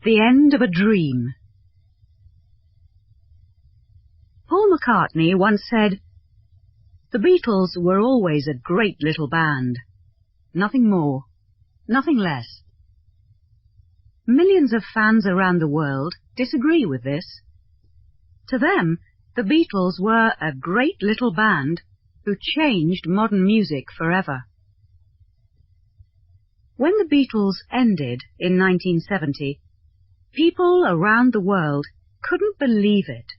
The End of a Dream. Paul McCartney once said, "The Beatles were always a great little band. Nothing more, nothing less." Millions of fans around the world disagree with this. To them, the Beatles were a great little band who changed modern music forever. When the Beatles ended in 1970, people around the world couldn't believe it.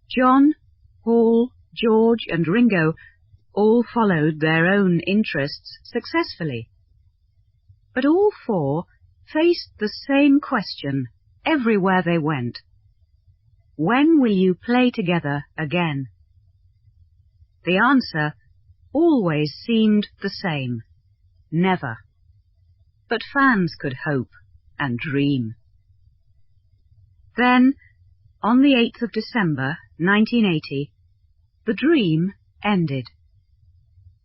John, Paul, George and Ringo all followed their own interests successfully. But all four faced the same question everywhere they went. When will you play together again? The answer always seemed the same: never. But fans could hope and dream. Then, on the 8th of December, 1980, the dream ended.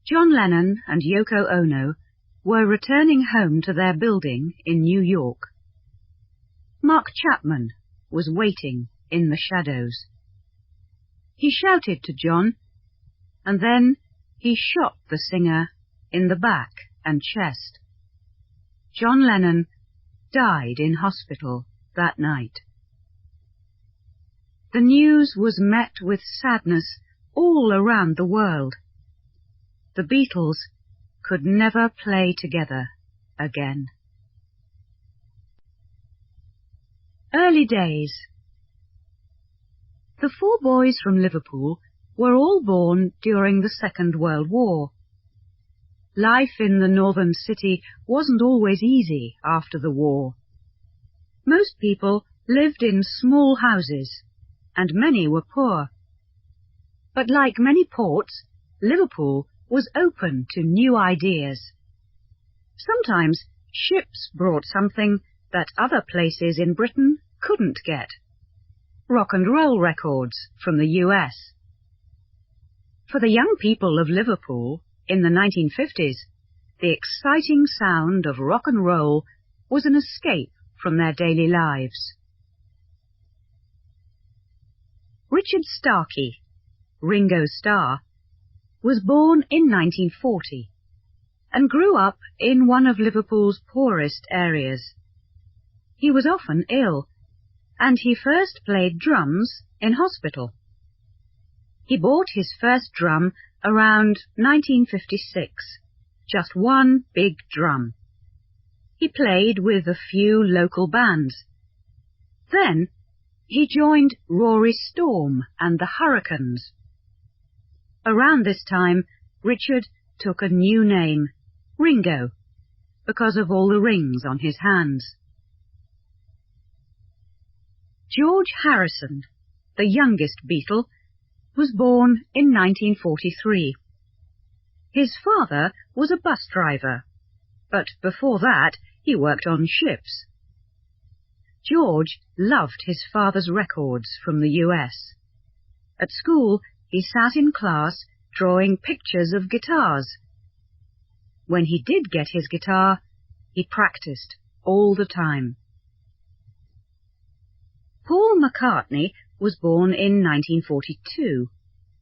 John Lennon and Yoko Ono were returning home to their building in New York. Mark Chapman was waiting in the shadows. He shouted to John, and then he shot the singer in the back and chest. John Lennon died in hospital that night. The news was met with sadness all around the world. The Beatles could never play together again. Early days. The four boys from Liverpool were all born during the Second World War. Life in the northern city wasn't always easy after the war. Most people lived in small houses, and many were poor. But like many ports, Liverpool was open to new ideas. Sometimes ships brought something that other places in Britain couldn't get: rock and roll records from the US. For the young people of Liverpool in the 1950s, the exciting sound of rock and roll was an escape from their daily lives. Richard Starkey, Ringo Starr, was born in 1940 and grew up in one of Liverpool's poorest areas. He was often ill, and he first played drums in hospital. He bought his first drum around 1956, just one big drum. He played with a few local bands. Then he joined Rory Storm and the Hurricanes. Around this time, Richard took a new name, Ringo, because of all the rings on his hands. George Harrison, the youngest Beatle, was born in 1943. His father was a bus driver, but before that he worked on ships. George loved his father's records from the US. At school, he sat in class drawing pictures of guitars. When he did get his guitar, he practiced all the time. Paul McCartney was born in 1942,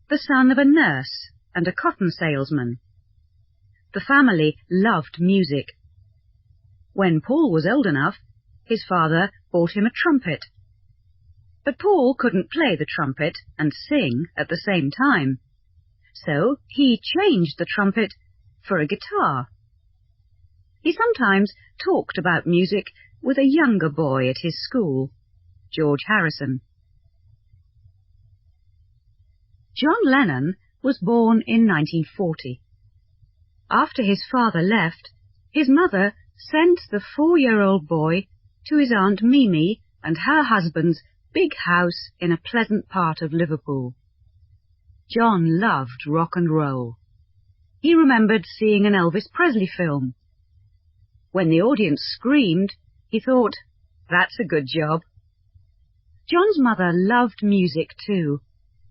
the son of a nurse and a cotton salesman. The family loved music. When Paul was old enough, his father bought him a trumpet. But Paul couldn't play the trumpet and sing at the same time, so he changed the trumpet for a guitar. He sometimes talked about music with a younger boy at his school, George Harrison. John Lennon was born in 1940. After his father left, his mother sent the 4-year-old boy to his Aunt Mimi and her husband's big house in a pleasant part of Liverpool. John loved rock and roll. He remembered seeing an Elvis Presley film. When the audience screamed, he thought, "That's a good job." John's mother loved music too,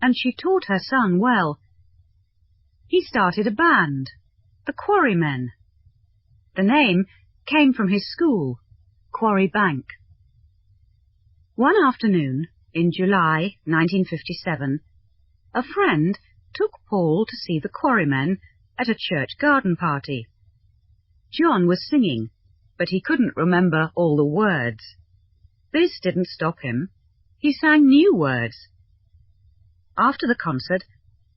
and she taught her son well. He started a band, the Quarrymen. The name came from his school, Quarry Bank. One afternoon, in July 1957, a friend took Paul to see the Quarrymen at a church garden party. John was singing, but he couldn't remember all the words. This didn't stop him. He sang new words. After the concert,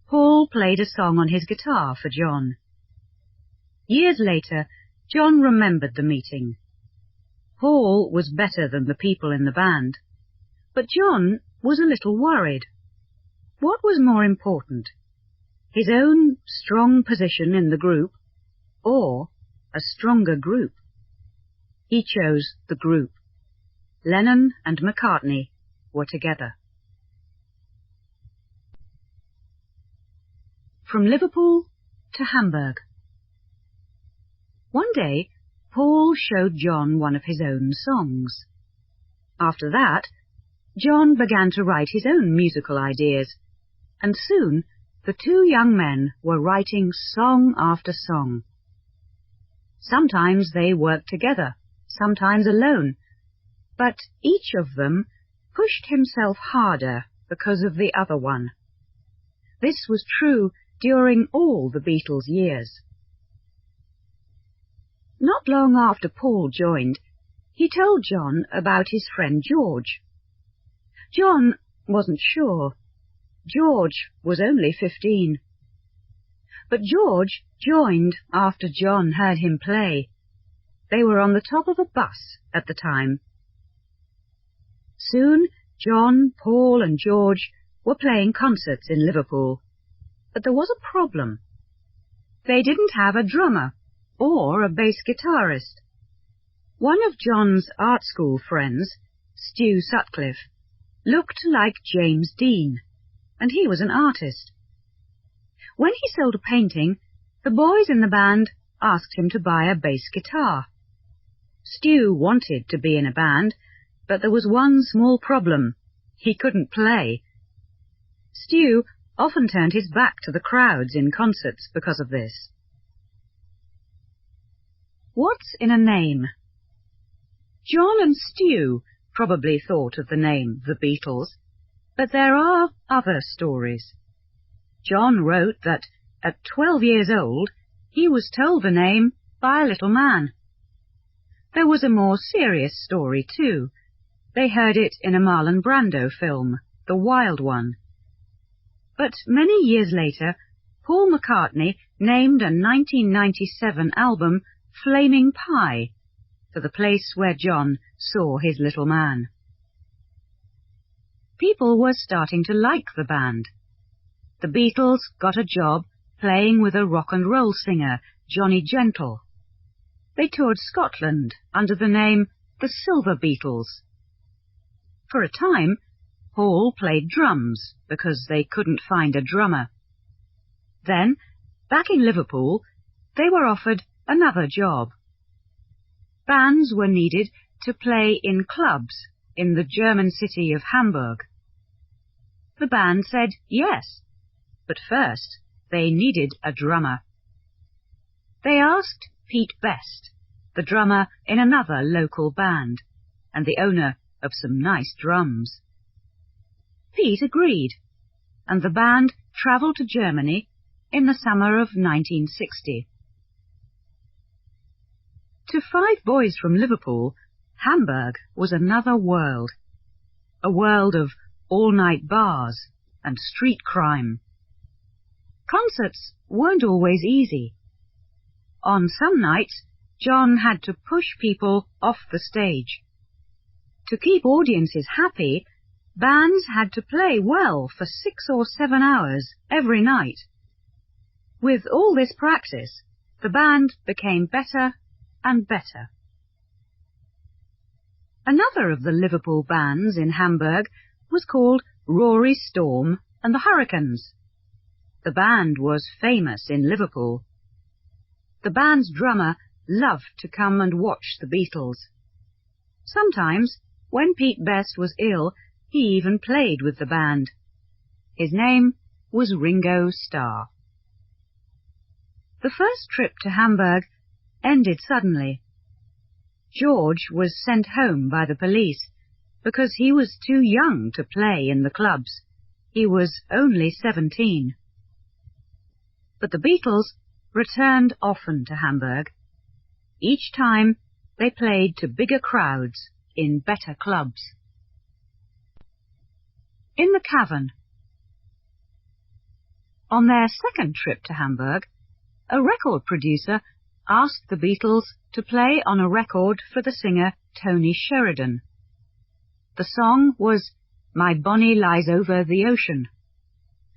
Paul played a song on his guitar for John. Years later, John remembered the meeting. Paul was better than the people in the band, but John was a little worried. What was more important, his own strong position in the group, or a stronger group? He chose the group. Lennon and Mccartney were together. From Liverpool to Hamburg. One day, Paul showed John one of his own songs. After that, John began to write his own musical ideas, and soon the two young men were writing song after song. Sometimes they worked together, sometimes alone, but each of them pushed himself harder because of the other one. This was true during all the Beatles' years. Not long after Paul joined, he told John about his friend George. John wasn't sure. George was only 15. But George joined after John heard him play. They were on the top of a bus at the time. Soon John, Paul and George were playing concerts in Liverpool. But there was a problem. They didn't have a drummer or a bass guitarist. One of John's art school friends, Stu Sutcliffe, looked like James Dean, and he was an artist. When he sold a painting, the boys in the band asked him to buy a bass guitar. Stu wanted to be in a band, but there was one small problem. He couldn't play. Stu often turned his back to the crowds in concerts because of this. What's in a name? John and Stu probably thought of the name The Beatles, but there are other stories. John wrote that at 12 years old he was told the name by a little man. There was a more serious story too. They heard it in a Marlon Brando film, The Wild One. But many years later, Paul McCartney named a 1997 album Flaming Pie for the place where John saw his little man. People were starting to like the band. The Beatles got a job playing with a rock and roll singer, Johnny Gentle. They toured Scotland under the name the Silver Beatles. For a time, Paul played drums because they couldn't find a drummer. Then, back in Liverpool, they were offered another job. Bands were needed to play in clubs in the German city of Hamburg. The band said yes, but first they needed a drummer. They asked Pete Best, the drummer in another local band, and the owner of some nice drums. Pete agreed, and the band travelled to Germany in the summer of 1960. To 5 boys from Liverpool, Hamburg was another world. A world of all-night bars and street crime. Concerts weren't always easy. On some nights, John had to push people off the stage. To keep audiences happy, bands had to play well for 6 or 7 hours every night. With all this practice, the band became better and better. Another of the Liverpool bands in Hamburg was called Rory, Storm and the Hurricanes. The band was famous in Liverpool. The band's drummer loved to come and watch the Beatles. Sometimes, when Pete Best was ill, he even played with the band. His name was Ringo Starr. The first trip to Hamburg ended suddenly. George was sent home by the police, because he was too young to play in the clubs. He was only 17. But the Beatles returned often to Hamburg. Each time they played to bigger crowds in better clubs. In the Cavern. On their second trip to Hamburg, a record producer asked the Beatles to play on a record for the singer Tony Sheridan. The song was My Bonnie Lies Over the Ocean,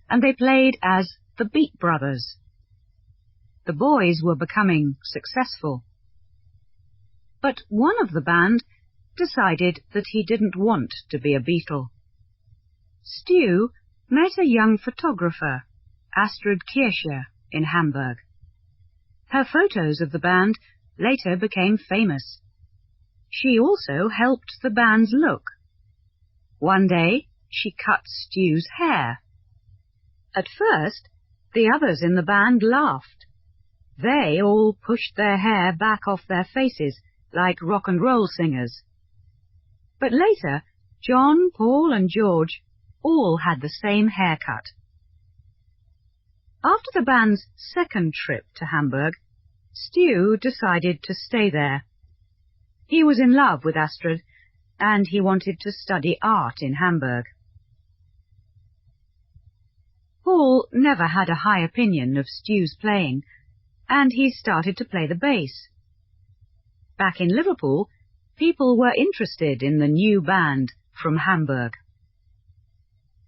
and they played as the Beat Brothers. The boys were becoming successful. But one of the band decided that he didn't want to be a Beatle. Stu met a young photographer, Astrid Kircher, in Hamburg. Her photos of the band later became famous. She also helped the band's look. One day she cut Stu's hair. At first, the others in the band laughed. They all pushed their hair back off their faces like rock and roll singers. But later, John, Paul and George all had the same haircut. After the band's second trip to Hamburg, Stu decided to stay there. He was in love with Astrid, and he wanted to study art in Hamburg. Paul never had a high opinion of Stu's playing, and he started to play the bass. Back in Liverpool, people were interested in the new band from Hamburg.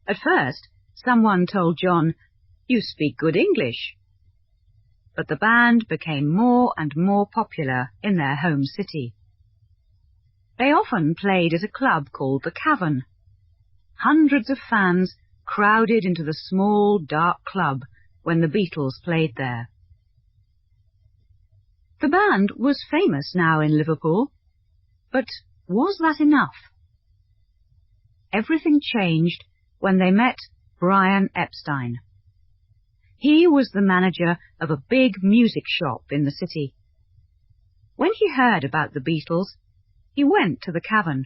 At first, someone told John, "You speak good English." But the band became more and more popular in their home city. They often played at a club called the Cavern. Hundreds of fans crowded into the small, dark club when the Beatles played there. The band was famous now in Liverpool, but was that enough? Everything changed when they met Brian Epstein. He was the manager of a big music shop in the city. When he heard about the Beatles, he went to the Cavern.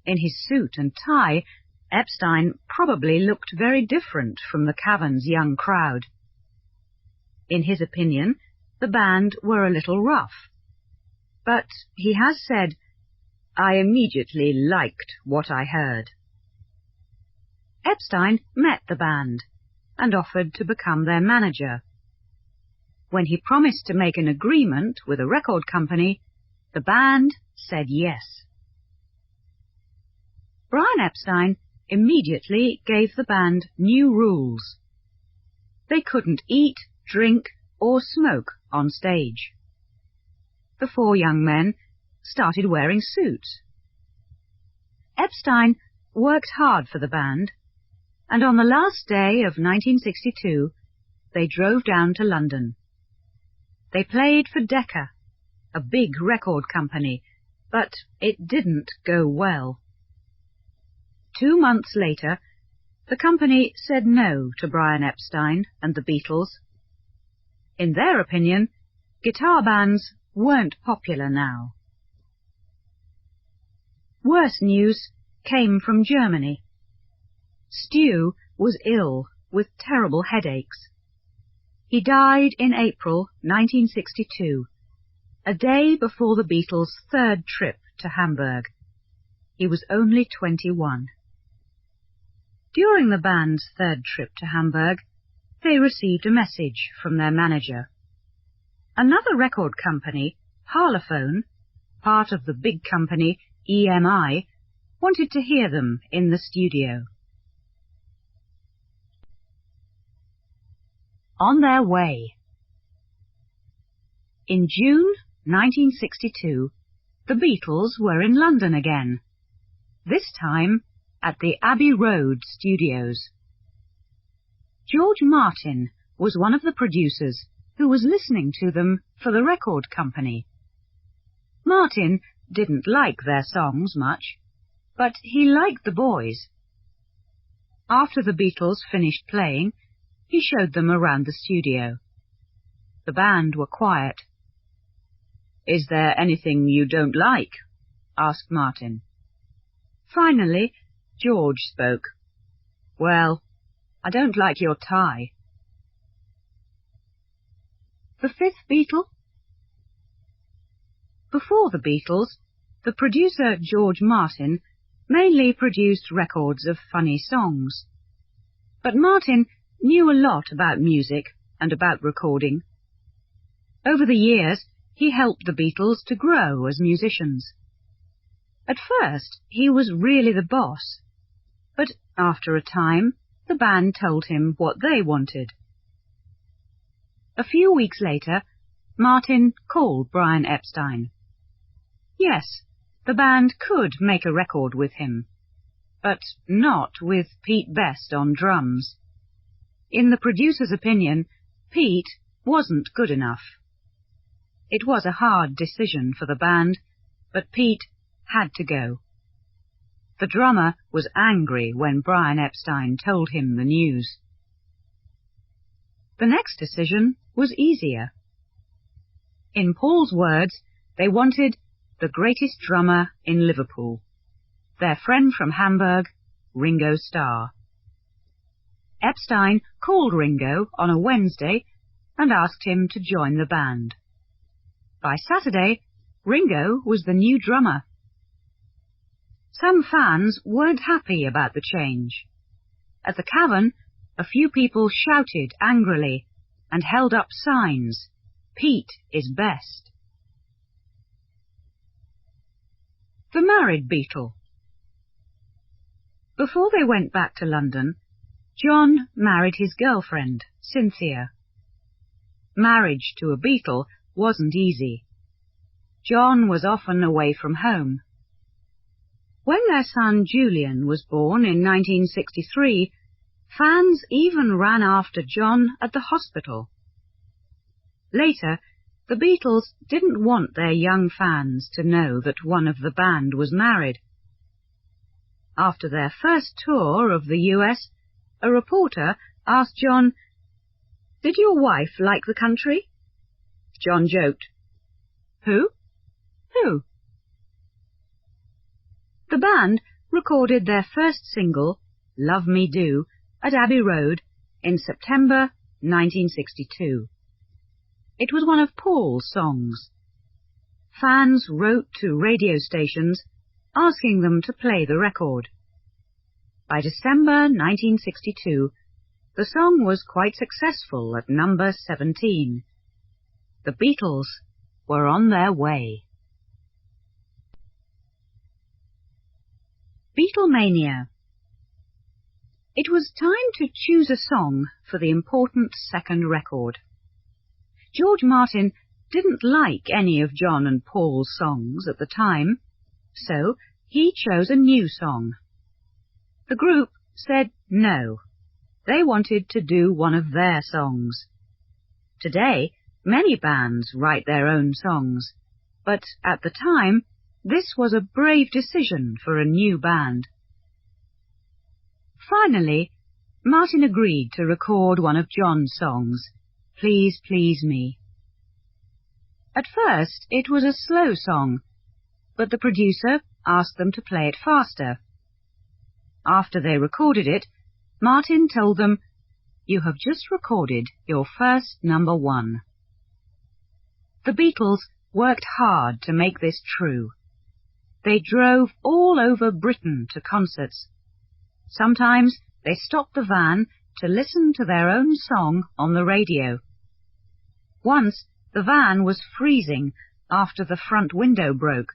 In his suit and tie, Epstein probably looked very different from the Cavern's young crowd. In his opinion, the band were a little rough. But he has said, "I immediately liked what I heard." Epstein met the band and offered to become their manager. When he promised to make an agreement with a record company, the band said yes. Brian Epstein immediately gave the band new rules. They couldn't eat, drink, or smoke on stage. The four young men started wearing suits. Epstein worked hard for the band, and on the last day of 1962, they drove down to London. They played for Decca, a big record company, but it didn't go well. 2 months later, the company said no to Brian Epstein and the Beatles. In their opinion, guitar bands weren't popular now. Worse news came from Germany. Stu was ill with terrible headaches. He died in April 1962, a day before the Beatles' third trip to Hamburg. He was only 21. During the band's third trip to Hamburg, they received a message from their manager. Another record company, Parlophone, part of the big company EMI, wanted to hear them in the studio. On their way. In June 1962, the Beatles were in London again, this time at the Abbey Road studios. George Martin was one of the producers who was listening to them for the record company. Martin didn't like their songs much, but he liked the boys. After the Beatles finished playing, he showed them around the studio. The band were quiet. "Is there anything you don't like?" asked Martin. Finally, George spoke. "Well, I don't like your tie." The Fifth Beatle? Before the Beatles, the producer George Martin mainly produced records of funny songs. But Martin knew a lot about music and about recording. Over the years, he helped the Beatles to grow as musicians. At first, he was really the boss, but after a time, the band told him what they wanted. A few weeks later, Martin called Brian Epstein. Yes, the band could make a record with him, but not with Pete Best on drums. In the producer's opinion, Pete wasn't good enough. It was a hard decision for the band, but Pete had to go. The drummer was angry when Brian Epstein told him the news. The next decision was easier. In Paul's words, they wanted the greatest drummer in Liverpool, their friend from Hamburg, Ringo Starr. Epstein called Ringo on a Wednesday and asked him to join the band. By Saturday, Ringo was the new drummer. Some fans weren't happy about the change. At the Cavern, a few people shouted angrily and held up signs, "Pete is best." The Married Beetle. Before they went back to London, John married his girlfriend, Cynthia. Marriage to a Beatle wasn't easy. John was often away from home. When their son Julian was born in 1963, fans even ran after John at the hospital. Later, the Beatles didn't want their young fans to know that one of the band was married. After their first tour of the US, a reporter asked John, "Did your wife like the country?" John joked, "Who? Who?" The band recorded their first single, "Love Me Do," at Abbey Road in September 1962. It was one of Paul's songs. Fans wrote to radio stations asking them to play the record. By December 1962, the song was quite successful at number 17. The Beatles were on their way. Beatlemania. It was time to choose a song for the important second record. George Martin didn't like any of John and Paul's songs at the time, so he chose a new song. The group said no. They wanted to do one of their songs. Today, many bands write their own songs, but at the time, this was a brave decision for a new band. Finally, Martin agreed to record one of John's songs, "Please Please Me." At first, it was a slow song, but the producer asked them to play it faster. After they recorded it, Martin told them, "You have just recorded your first number one." The Beatles worked hard to make this true. They drove all over Britain to concerts. Sometimes they stopped the van to listen to their own song on the radio. Once, the van was freezing after the front window broke.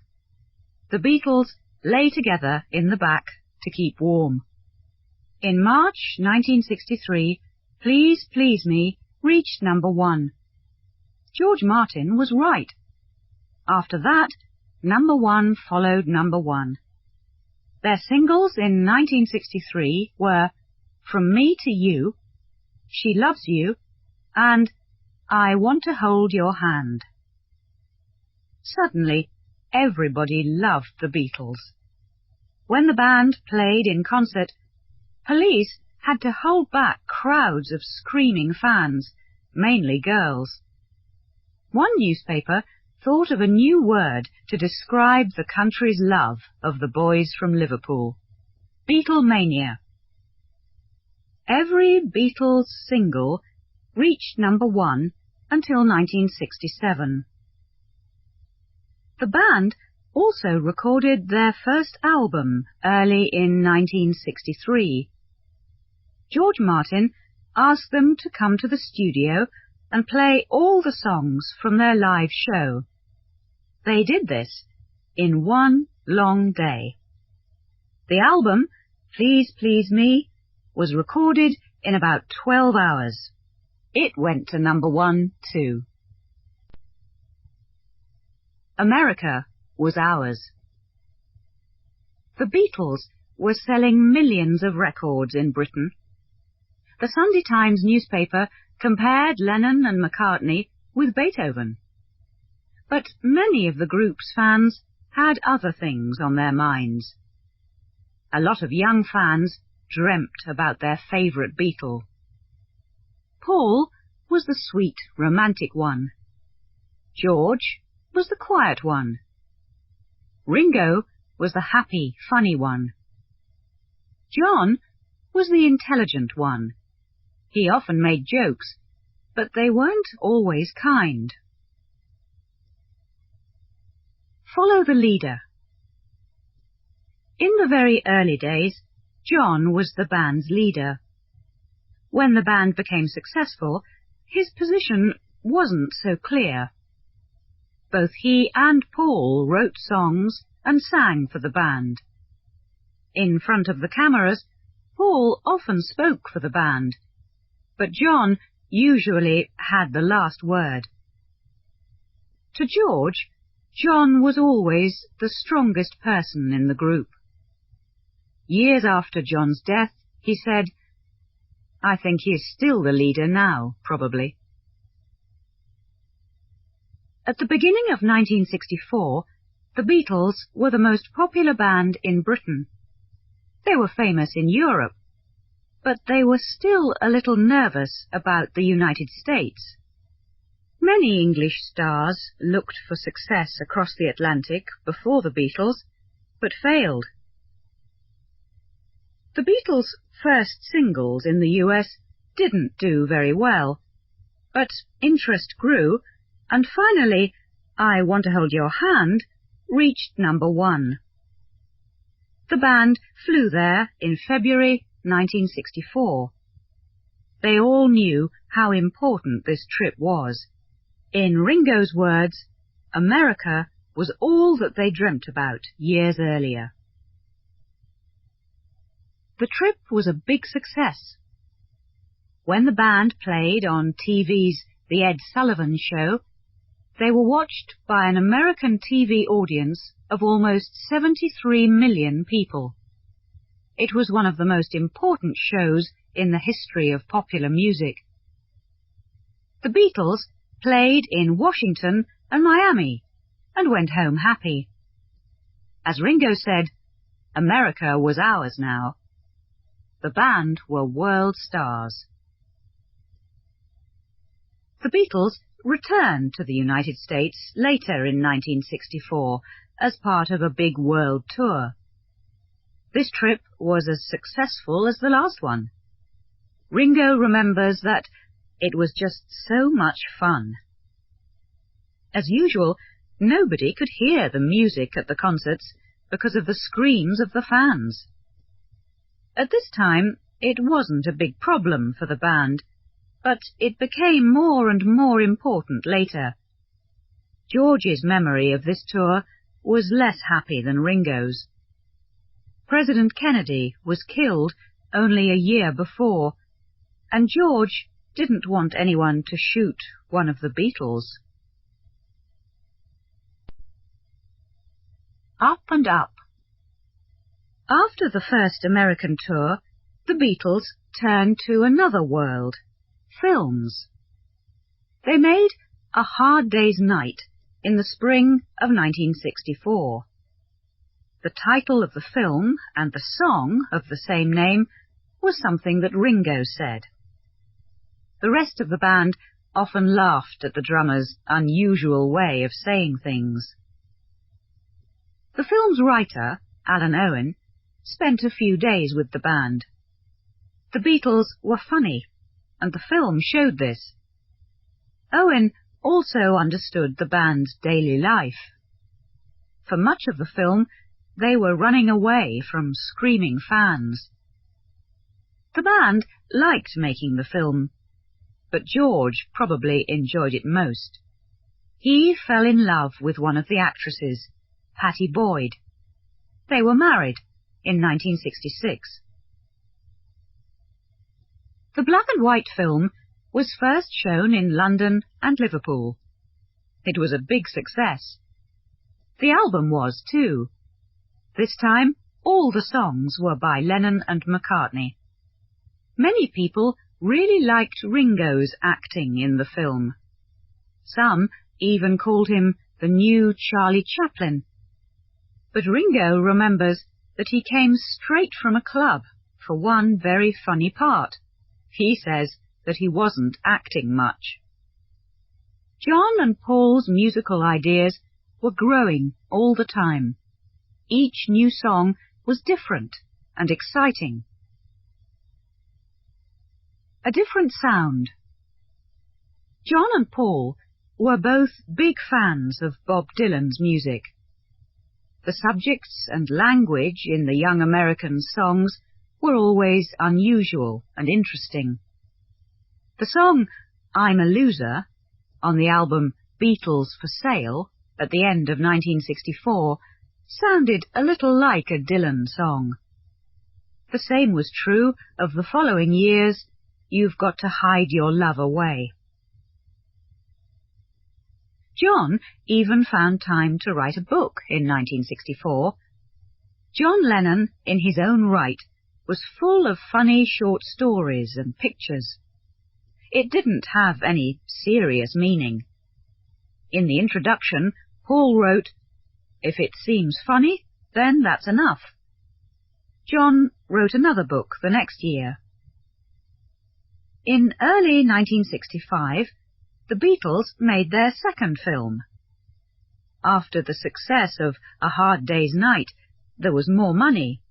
The Beatles lay together in the back to keep warm. In March 1963, "Please Please Me" reached number one. George Martin was right. After that, number one followed number one. Their singles in 1963 were "From Me to You," "She Loves You," and "I Want to Hold Your Hand." Suddenly, everybody loved the Beatles. When the band played in concert, police had to hold back crowds of screaming fans, mainly girls. One newspaper thought of a new word to describe the country's love of the boys from Liverpool. Beatlemania. Every Beatles single reached number 1 until 1967. The band also recorded their first album early in 1963. George Martin asked them to come to the studio and play all the songs from their live show. They did this in one long day. The album, Please Please Me, was recorded in about 12 hours. It went to number 1 too. America was ours. The Beatles were selling millions of records in Britain. The Sunday Times newspaper compared Lennon and McCartney with Beethoven. But many of the group's fans had other things on their minds. A lot of young fans dreamt about their favourite Beatle. Paul was the sweet, romantic one. George was the quiet one. Ringo was the happy, funny one. John was the intelligent one. He often made jokes, but they weren't always kind. Follow the leader. In the very early days, John was the band's leader. When the band became successful, his position wasn't so clear. Both he and Paul wrote songs and sang for the band. In front of the cameras, Paul often spoke for the band, but John usually had the last word. To George, John was always the strongest person in the group. Years after John's death, he said, "I think he is still the leader now, probably." At the beginning of 1964, the Beatles were the most popular band in Britain. They were famous in Europe, but they were still a little nervous about the United States. Many English stars looked for success across the Atlantic before the Beatles, but failed. The Beatles' first singles in the US didn't do very well, but interest grew, and finally, I Want to Hold Your Hand reached number 1. The band flew there in February 1964. They all knew how important this trip was. In Ringo's words, America was all that they dreamt about years earlier. The trip was a big success. When the band played on TV's The Ed Sullivan Show, they were watched by an American TV audience of almost 73 million people. It was one of the most important shows in the history of popular music. The Beatles played in Washington and Miami and went home happy. As Ringo said, America was ours now. The band were world stars. The Beatles returned to the United States later in 1964 as part of a big world tour. This trip was as successful as the last one. Ringo remembers that it was just so much fun. As usual, nobody could hear the music at the concerts because of the screams of the fans. At this time, it wasn't a big problem for the band, but it became more and more important later. George's memory of this tour was less happy than Ringo's. President Kennedy was killed only a year before, and George didn't want anyone to shoot one of the Beatles. Up and Up. After the first American tour, the Beatles turned to another world, films. They made A Hard Day's Night in the spring of 1964. The title of the film and the song of the same name was something that Ringo said. The rest of the band often laughed at the drummer's unusual way of saying things. The film's writer, Alan Owen, spent a few days with the band. The Beatles were funny, and the film showed this. Owen also understood the band's daily life. For much of the film, they were running away from screaming fans. The band liked making the film, but George probably enjoyed it most. He fell in love with one of the actresses, Pattie Boyd. They were married in 1966. The black-and-white film was first shown in London and Liverpool. It was a big success. The album was too. This time, all the songs were by Lennon and McCartney. Many people really liked Ringo's acting in the film. Some even called him the new Charlie Chaplin. But Ringo remembers that he came straight from a club for one very funny part. He says that he wasn't acting much. John and Paul's musical ideas were growing all the time. Each new song was different and exciting. A different sound. John and Paul were both big fans of Bob Dylan's music. The subjects and language in the young American songs were always unusual and interesting. The song I'm a Loser, on the album Beatles for Sale at the end of 1964, sounded a little like a Dylan song. The same was true of the following year's You've Got to Hide Your Love Away. John even found time to write a book in 1964. John Lennon, in his own right, was full of funny short stories and pictures. It didn't have any serious meaning. In the introduction, Paul wrote, "If it seems funny, then that's enough." John wrote another book the next year. In early 1965, the Beatles made their second film. After the success of A Hard Day's Night, there was more money.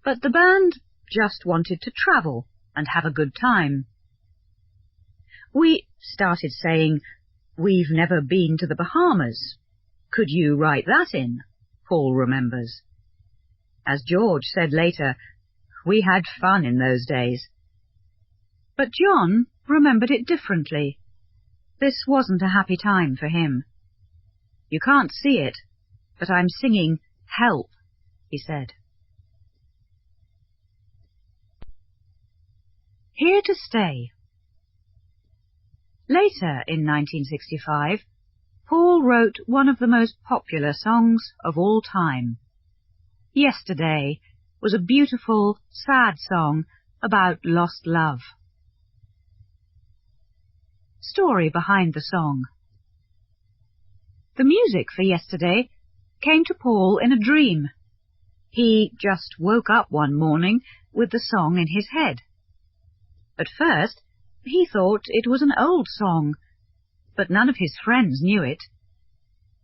But the band just wanted to travel and have a good time. We started saying, "We've never been to the Bahamas. Could you write that in?" Paul remembers. As George said later, "We had fun in those days." But John remembered it differently. This wasn't a happy time for him. "You can't see it, but I'm singing Help," he said. Here to Stay. Later in 1965, Paul wrote one of the most popular songs of all time. Yesterday was a beautiful, sad song about lost love. Story behind the song. The music for Yesterday came to Paul in a dream. He just woke up one morning with the song in his head. At first, he thought it was an old song, but none of his friends knew it.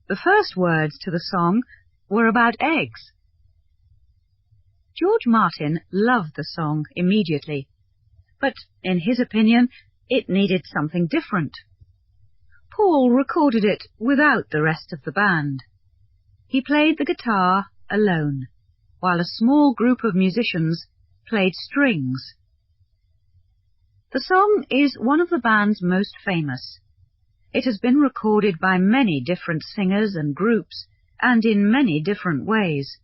The first words to the song were about eggs. George Martin loved the song immediately, but in his opinion, it needed something different. Paul recorded it without the rest of the band. He played the guitar alone, while a small group of musicians played strings. The song is one of the band's most famous. It has been recorded by many different singers and groups, and in many different ways.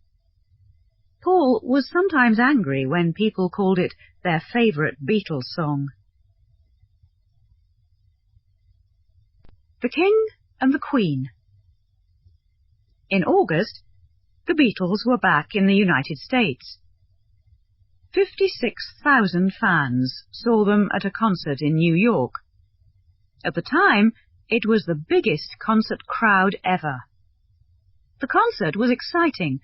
Paul was sometimes angry when people called it their favourite Beatles song. The King and the Queen. In August, the Beatles were back in the United States. 56,000 fans saw them at a concert in New York. At the time, it was the biggest concert crowd ever. The concert was exciting,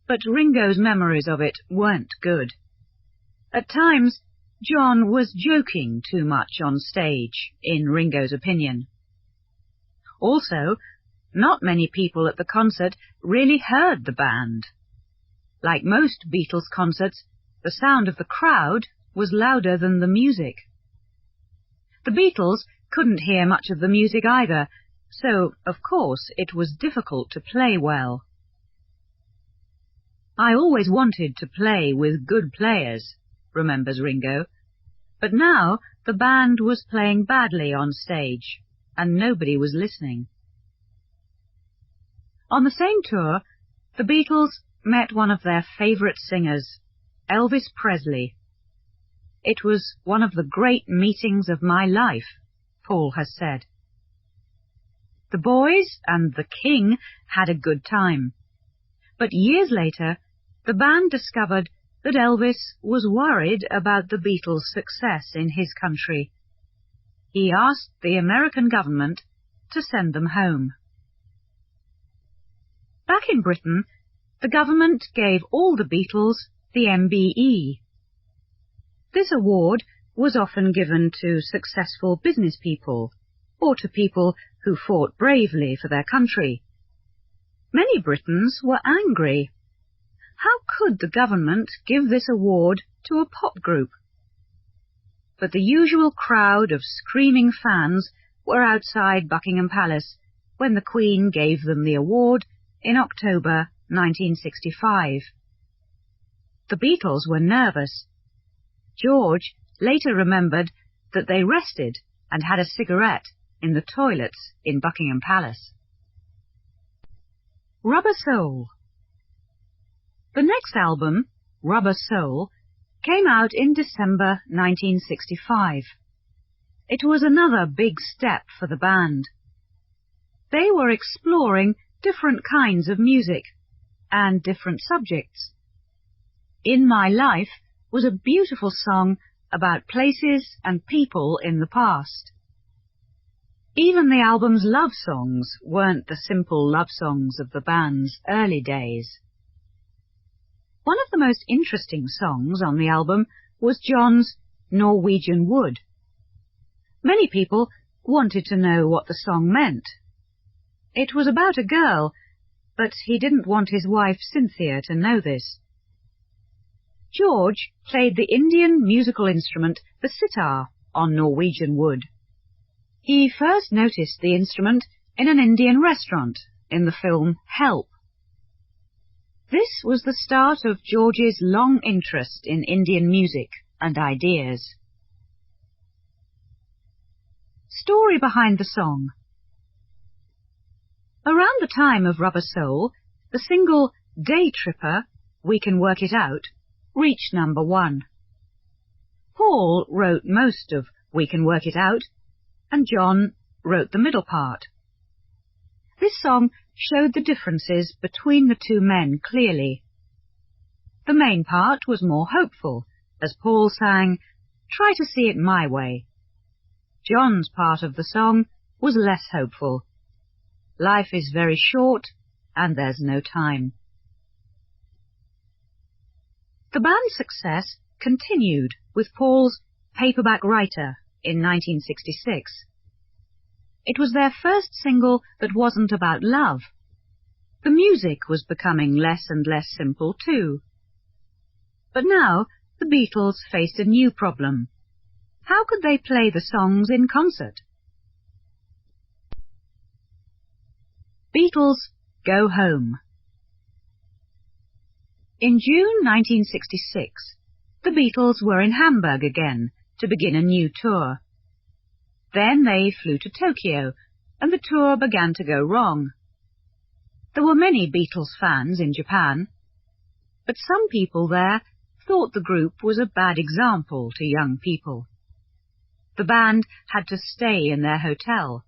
but Ringo's memories of it weren't good. At times, John was joking too much on stage, in Ringo's opinion. Also, not many people at the concert really heard the band. Like most Beatles concerts, the sound of the crowd was louder than the music. The Beatles couldn't hear much of the music either, so, of course, it was difficult to play well. "I always wanted to play with good players," remembers Ringo, but now the band was playing badly on stage, and nobody was listening. On the same tour, the Beatles met one of their favourite singers, Elvis Presley. "It was one of the great meetings of my life," Paul has said. The boys and the King had a good time, but years later the band discovered that Elvis was worried about the Beatles' success in his country. He asked the American government to send them home. Back in Britain, the government gave all the Beatles the MBE. This award was often given to successful business people or to people who fought bravely for their country. Many Britons were angry. How could the government give this award to a pop group? But the usual crowd of screaming fans were outside Buckingham Palace when the Queen gave them the award in October 1965. The Beatles were nervous. George later remembered that they rested and had a cigarette in the toilets in Buckingham Palace. Rubber Soul. The next album, Rubber Soul, came out in December 1965. It was another big step for the band. They were exploring different kinds of music and different subjects. In My Life was a beautiful song about places and people in the past. Even the album's love songs weren't the simple love songs of the band's early days. One of the most interesting songs on the album was John's Norwegian Wood. Many people wanted to know what the song meant. It was about a girl, but he didn't want his wife Cynthia to know this. George played the Indian musical instrument the sitar on Norwegian Wood. He first noticed the instrument in an Indian restaurant in the film Help. This was the start of George's long interest in Indian music and ideas. Story behind the song. Around the time of Rubber Soul, the single Day Tripper, We Can Work It Out, reached number 1. Paul wrote most of We Can Work It Out, and John wrote the middle part. This song showed the differences between the two men clearly. The main part was more hopeful, as Paul sang, "Try to see it my way." John's part of the song was less hopeful. "Life is very short, and there's no time." The band's success continued with Paul's Paperback Writer in 1966. It was their first single that wasn't about love. The music was becoming less and less simple too. But now the Beatles faced a new problem. How could they play the songs in concert? Beatles Go Home. In June 1966, the Beatles were in Hamburg again to begin a new tour. Then they flew to Tokyo, and the tour began to go wrong. There were many Beatles fans in Japan, but some people there thought the group was a bad example to young people. The band had to stay in their hotel.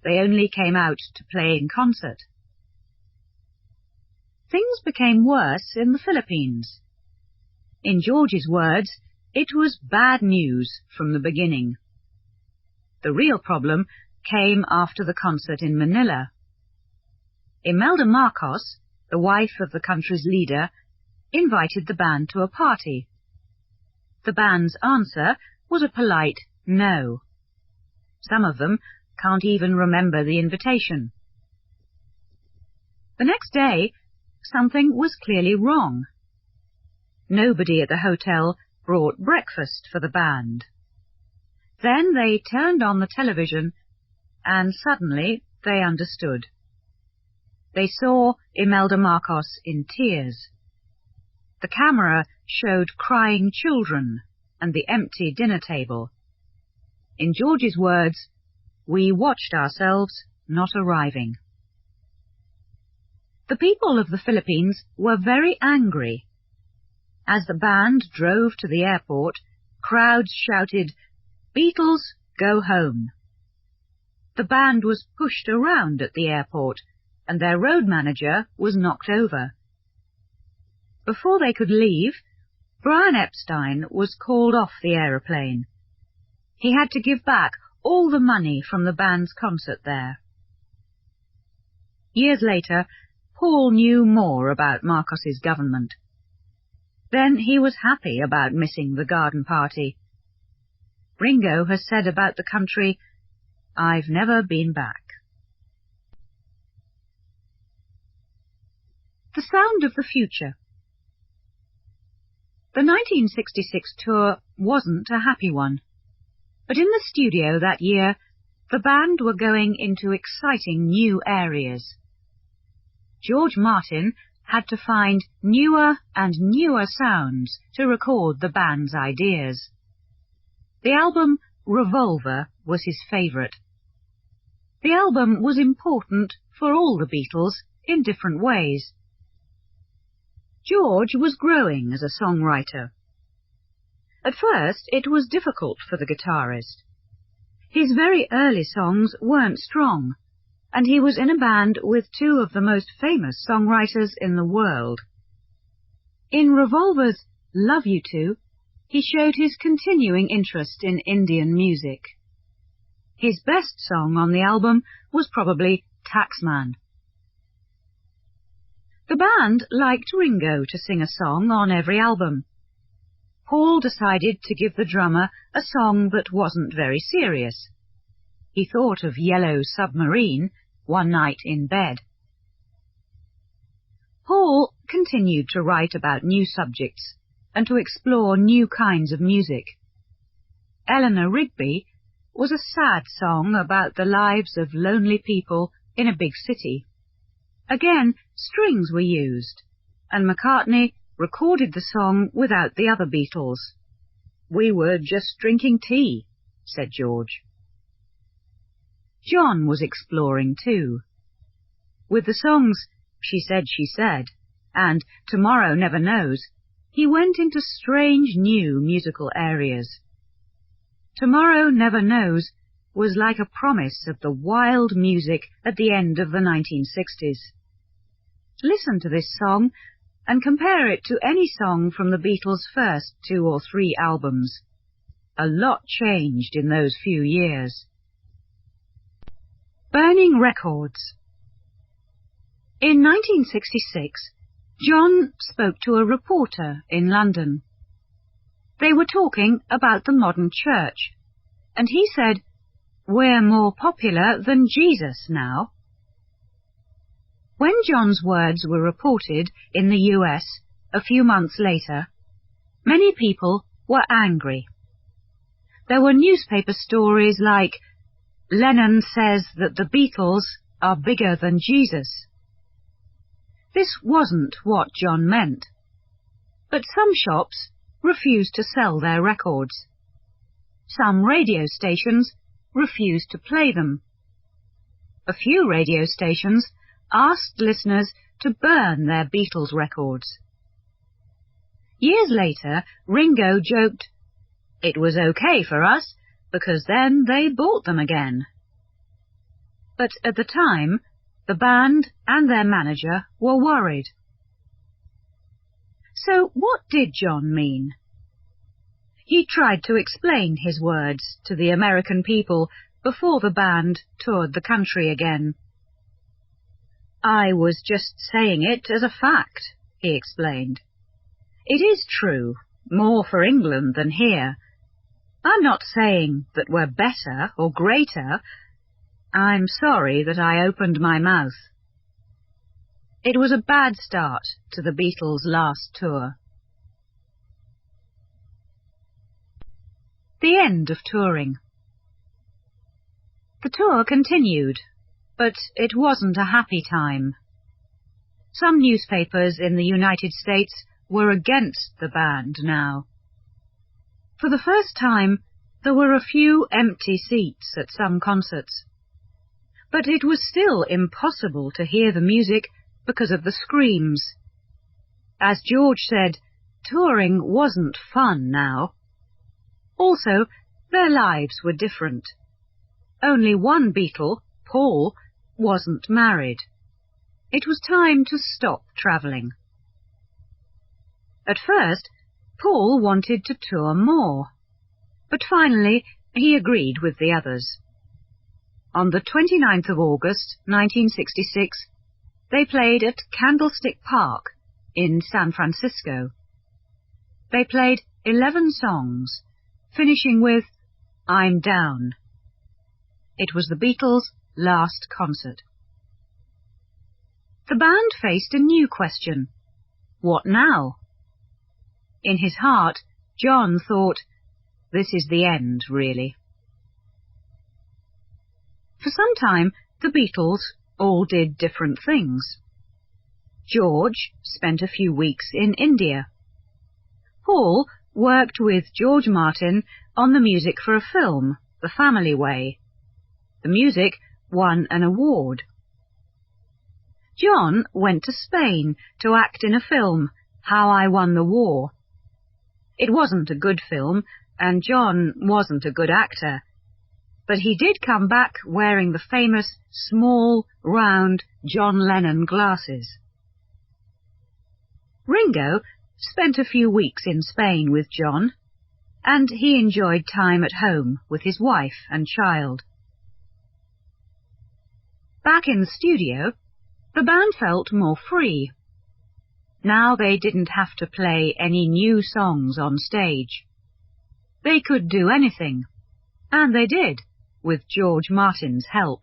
They only came out to play in concert. Things became worse in the Philippines. In George's words, it was bad news from the beginning. The real problem came after the concert in Manila. Imelda Marcos, the wife of the country's leader, invited the band to a party. The band's answer was a polite no. Some of them can't even remember the invitation. The next day, something was clearly wrong. Nobody at the hotel brought breakfast for the band. Then they turned on the television, and suddenly they understood. They saw Imelda Marcos in tears. The camera showed crying children and the empty dinner table. In George's words, "We watched ourselves not arriving." The people of the Philippines were very angry. As the band drove to the airport, crowds shouted, "Beatles, go home." The band was pushed around at the airport, and their road manager was knocked over. Before they could leave, Brian Epstein was called off the aeroplane. He had to give back all the money from the band's concert there. Years later, Paul knew more about Marcos's government. Then he was happy about missing the garden party. Ringo has said about the country, "I've never been back." The sound of the future. The 1966 tour wasn't a happy one, but in the studio that year, the band were going into exciting new areas. George Martin had to find newer and newer sounds to record the band's ideas. The album Revolver was his favourite. The album was important for all the Beatles in different ways. George was growing as a songwriter. At first it was difficult for the guitarist. His very early songs weren't strong, and he was in a band with two of the most famous songwriters in the world. In Revolver's Love You To, he showed his continuing interest in Indian music. His best song on the album was probably Taxman. The band liked Ringo to sing a song on every album. Paul decided to give the drummer a song that wasn't very serious. He thought of Yellow Submarine, One Night in Bed. Paul continued to write about new subjects and to explore new kinds of music. Eleanor Rigby was a sad song about the lives of lonely people in a big city. Again, strings were used, and Mccartney recorded the song without the other Beatles. "We were just drinking tea," said George. John was exploring too. With the songs She Said, and Tomorrow Never Knows, he went into strange new musical areas. Tomorrow Never Knows was like a promise of the wild music at the end of the 1960s. Listen to this song and compare it to any song from the Beatles' first 2 or 3 albums. A lot changed in those few years. Burning records. In 1966, John spoke to a reporter in London. They were talking about the modern church, and he said, "We're more popular than Jesus now." When John's words were reported in the US a few months later, many people were angry. There were newspaper stories like, "Lennon says that the Beatles are bigger than Jesus." This wasn't what John meant, but some shops refused to sell their records. Some radio stations refused to play them. A few radio stations asked listeners to burn their Beatles records. Years later, Ringo joked, "It was okay for us, because then they bought them again." But at the time, the band and their manager were worried. So what did John mean? He tried to explain his words to the American people before the band toured the country again. "I was just saying it as a fact," he explained. "It is true more for England than here. I'm not saying that we're better or greater. I'm sorry that I opened my mouth. It was a bad start to the Beatles' last tour. The end of touring. The tour continued, but it wasn't a happy time. Some newspapers in the United States were against the band now. For the first time, there were a few empty seats at some concerts. But it was still impossible to hear the music because of the screams. As George said, touring wasn't fun now. Also, their lives were different. Only one Beatle, Paul, wasn't married. It was time to stop travelling. At first, Paul wanted to tour more, but finally he agreed with the others. On the 29th of August, 1966, they played at Candlestick Park in San Francisco. They played 11 songs, finishing with I'm Down. It was the Beatles' last concert. The band faced a new question. What now? In his heart, John thought, this is the end, really. For some time, the Beatles all did different things. George spent a few weeks in India. Paul worked with George Martin on the music for a film, The Family Way. The music won an award. John went to Spain to act in a film, How I Won the War. It wasn't a good film, and John wasn't a good actor, but he did come back wearing the famous small, round John Lennon glasses. Ringo spent a few weeks in Spain with John, and he enjoyed time at home with his wife and child. Back in the studio, the band felt more free. Now they didn't have to play any new songs on stage. They could do anything, and they did, with George Martin's help.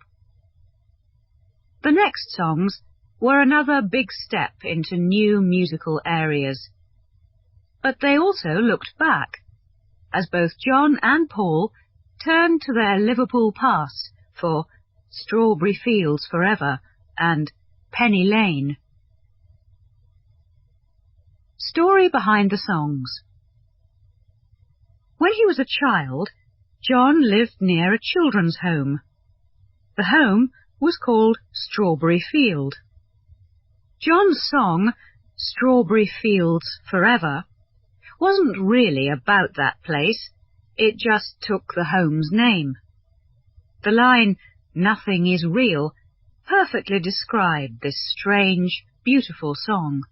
The next songs were another big step into new musical areas. But they also looked back, as both John and Paul turned to their Liverpool past for Strawberry Fields Forever and Penny Lane. Story behind the songs. When he was a child, John lived near a children's home. The home was called Strawberry Field. John's song, Strawberry Fields Forever, wasn't really about that place. It just took the home's name. The line, "Nothing is real," perfectly described this strange, beautiful song.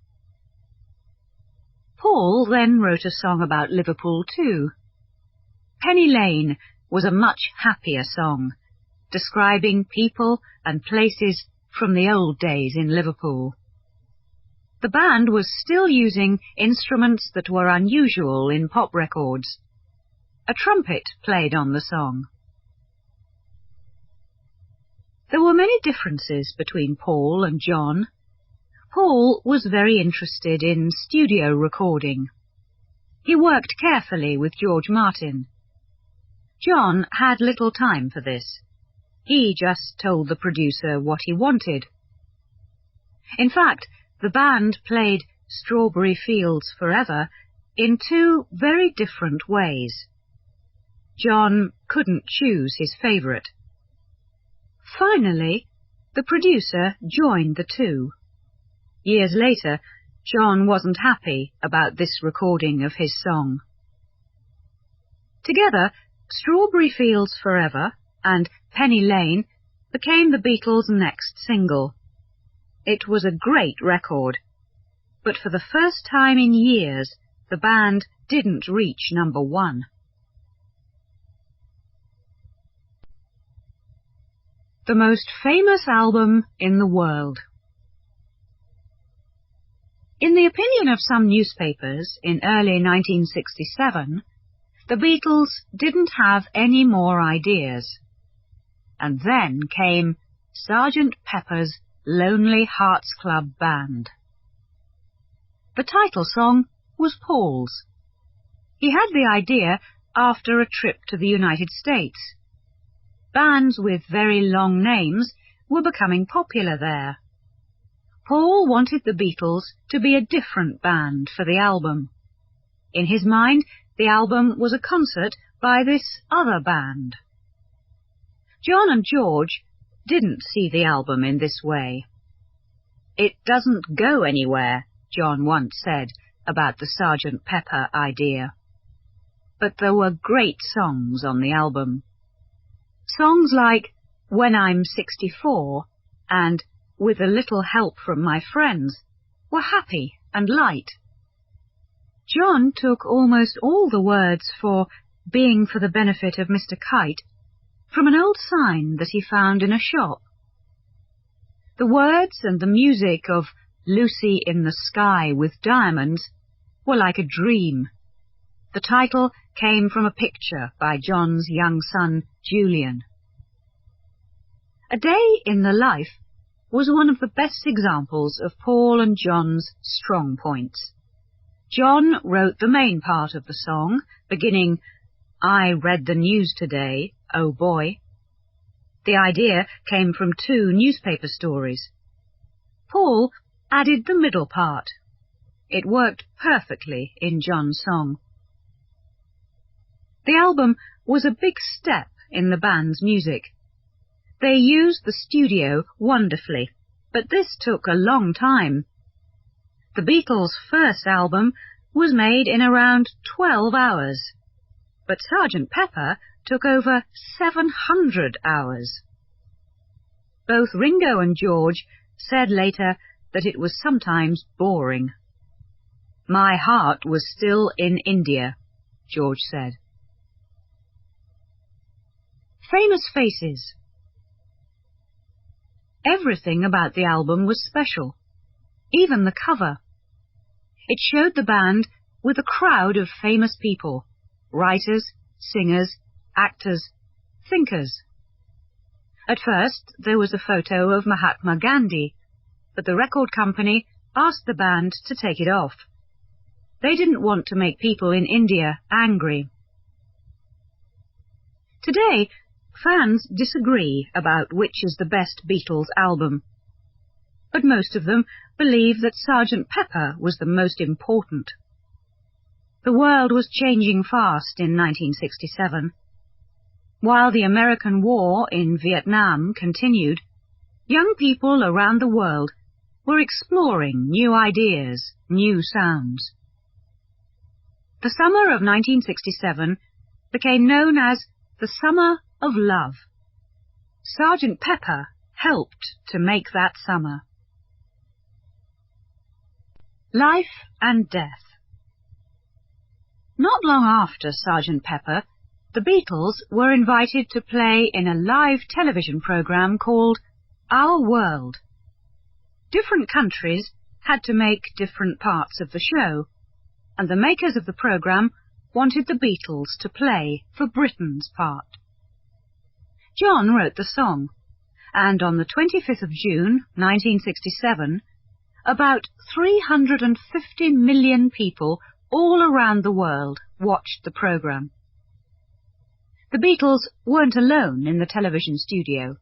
Paul then wrote a song about Liverpool too. Penny Lane was a much happier song, describing people and places from the old days in Liverpool. The band was still using instruments that were unusual in pop records. A trumpet played on the song. There were many differences between Paul and John. Paul was very interested in studio recording. He worked carefully with George Martin. John had little time for this. He just told the producer what he wanted. In fact, the band played Strawberry Fields Forever in two very different ways. John couldn't choose his favourite. Finally, the producer joined the two. Years later, John wasn't happy about this recording of his song. Together, Strawberry Fields Forever and Penny Lane became the Beatles' next single. It was a great record, but for the first time in years, the band didn't reach number one. The most famous album in the world. In the opinion of some newspapers in early 1967, the Beatles didn't have any more ideas. And then came Sergeant Pepper's Lonely Hearts Club Band. The title song was Paul's. He had the idea after a trip to the United States. Bands with very long names were becoming popular there. Paul wanted the Beatles to be a different band for the album. In his mind, the album was a concert by this other band. John and George didn't see the album in this way. "It doesn't go anywhere," John once said about the Sgt. Pepper idea. But there were great songs on the album. Songs like When I'm 64 and With a Little Help from My Friends were happy and light. John took almost all the words for Being for the Benefit of Mr. Kite from an old sign that he found in a shop. The words and the music of Lucy in the Sky with Diamonds were like a dream. The title came from a picture by John's young son, Julian. A Day in the Life was one of the best examples of Paul and John's strong points. John wrote the main part of the song, beginning, I read the news today, oh boy. The idea came from 2 newspaper stories. Paul added the middle part. It worked perfectly in John's song. The album was a big step in the band's music. They used the studio wonderfully, but this took a long time. The Beatles' first album was made in around 12 hours, but Sgt. Pepper took over 700 hours. Both Ringo and George said later that it was sometimes boring. My heart was still in India, George said. Famous faces. Everything about the album was special, even the cover. It showed the band with a crowd of famous people, writers, singers, actors, thinkers. At first there was a photo of Mahatma Gandhi, but the record company asked the band to take it off. They didn't want to make people in India angry. Today, fans disagree about which is the best Beatles album, but most of them believe that Sgt. Pepper was the most important. The world was changing fast in 1967. While the American war in Vietnam continued, young people around the world were exploring new ideas, new sounds. The summer of 1967 became known as the Summer of Love. Sgt. Pepper helped to make that summer. Life and Death. Not long after Sgt. Pepper, the Beatles were invited to play in a live television program called Our World. Different countries had to make different parts of the show, and the makers of the program wanted the Beatles to play for Britain's part. John wrote the song, and on the 25th of June, 1967, about 350 million people all around the world watched the program. The Beatles weren't alone in the television studio.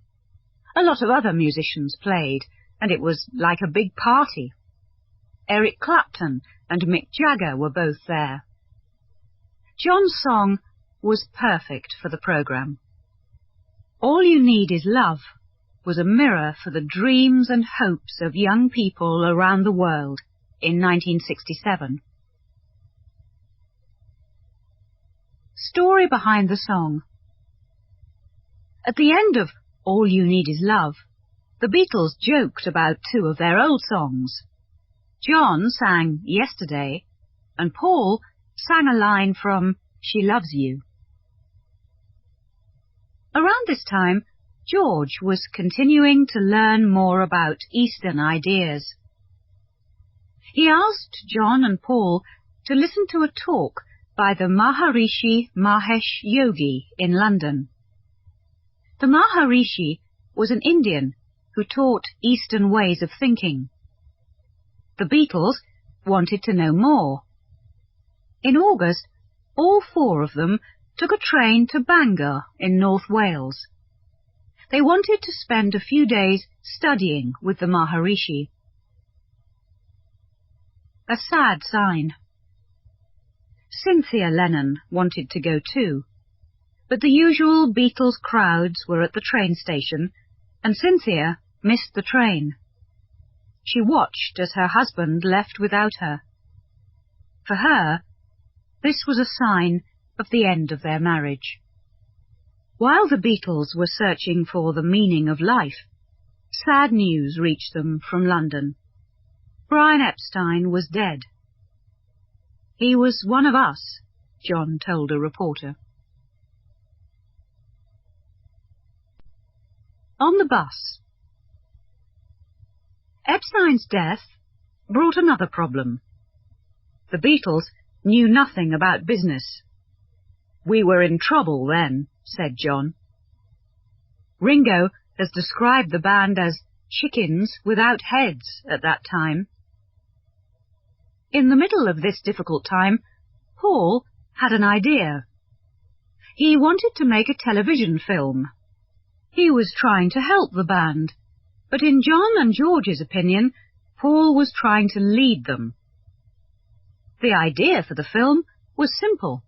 A lot of other musicians played, and it was like a big party. Eric Clapton and Mick Jagger were both there. John's song was perfect for the program. All You Need Is Love was a mirror for the dreams and hopes of young people around the world in 1967. Story behind the song. At the end of All You Need Is Love, the Beatles joked about 2 of their old songs. John sang Yesterday, and Paul sang a line from She Loves You. Around this time, George was continuing to learn more about Eastern ideas. He asked John and Paul to listen to a talk by the Maharishi Mahesh Yogi in London. The Maharishi was an Indian who taught Eastern ways of thinking. The Beatles wanted to know more. In August, all four of them took a train to Bangor in North Wales. They wanted to spend a few days studying with the Maharishi. A sad sign. Cynthia Lennon wanted to go too, but the usual Beatles crowds were at the train station, and Cynthia missed the train. She watched as her husband left without her. For her, this was a sign of the end of their marriage. While the Beatles were searching for the meaning of life, sad news reached them from London. Brian Epstein was dead. He was one of us, John told a reporter. On the bus. Epstein's death brought another problem. The Beatles knew nothing about business. "We were in trouble then," said John. Ringo has described the band as chickens without heads at that time. In the middle of this difficult time, Paul had an idea. He wanted to make a television film. He was trying to help the band, but in John and George's opinion, Paul was trying to lead them. The idea for the film was simple.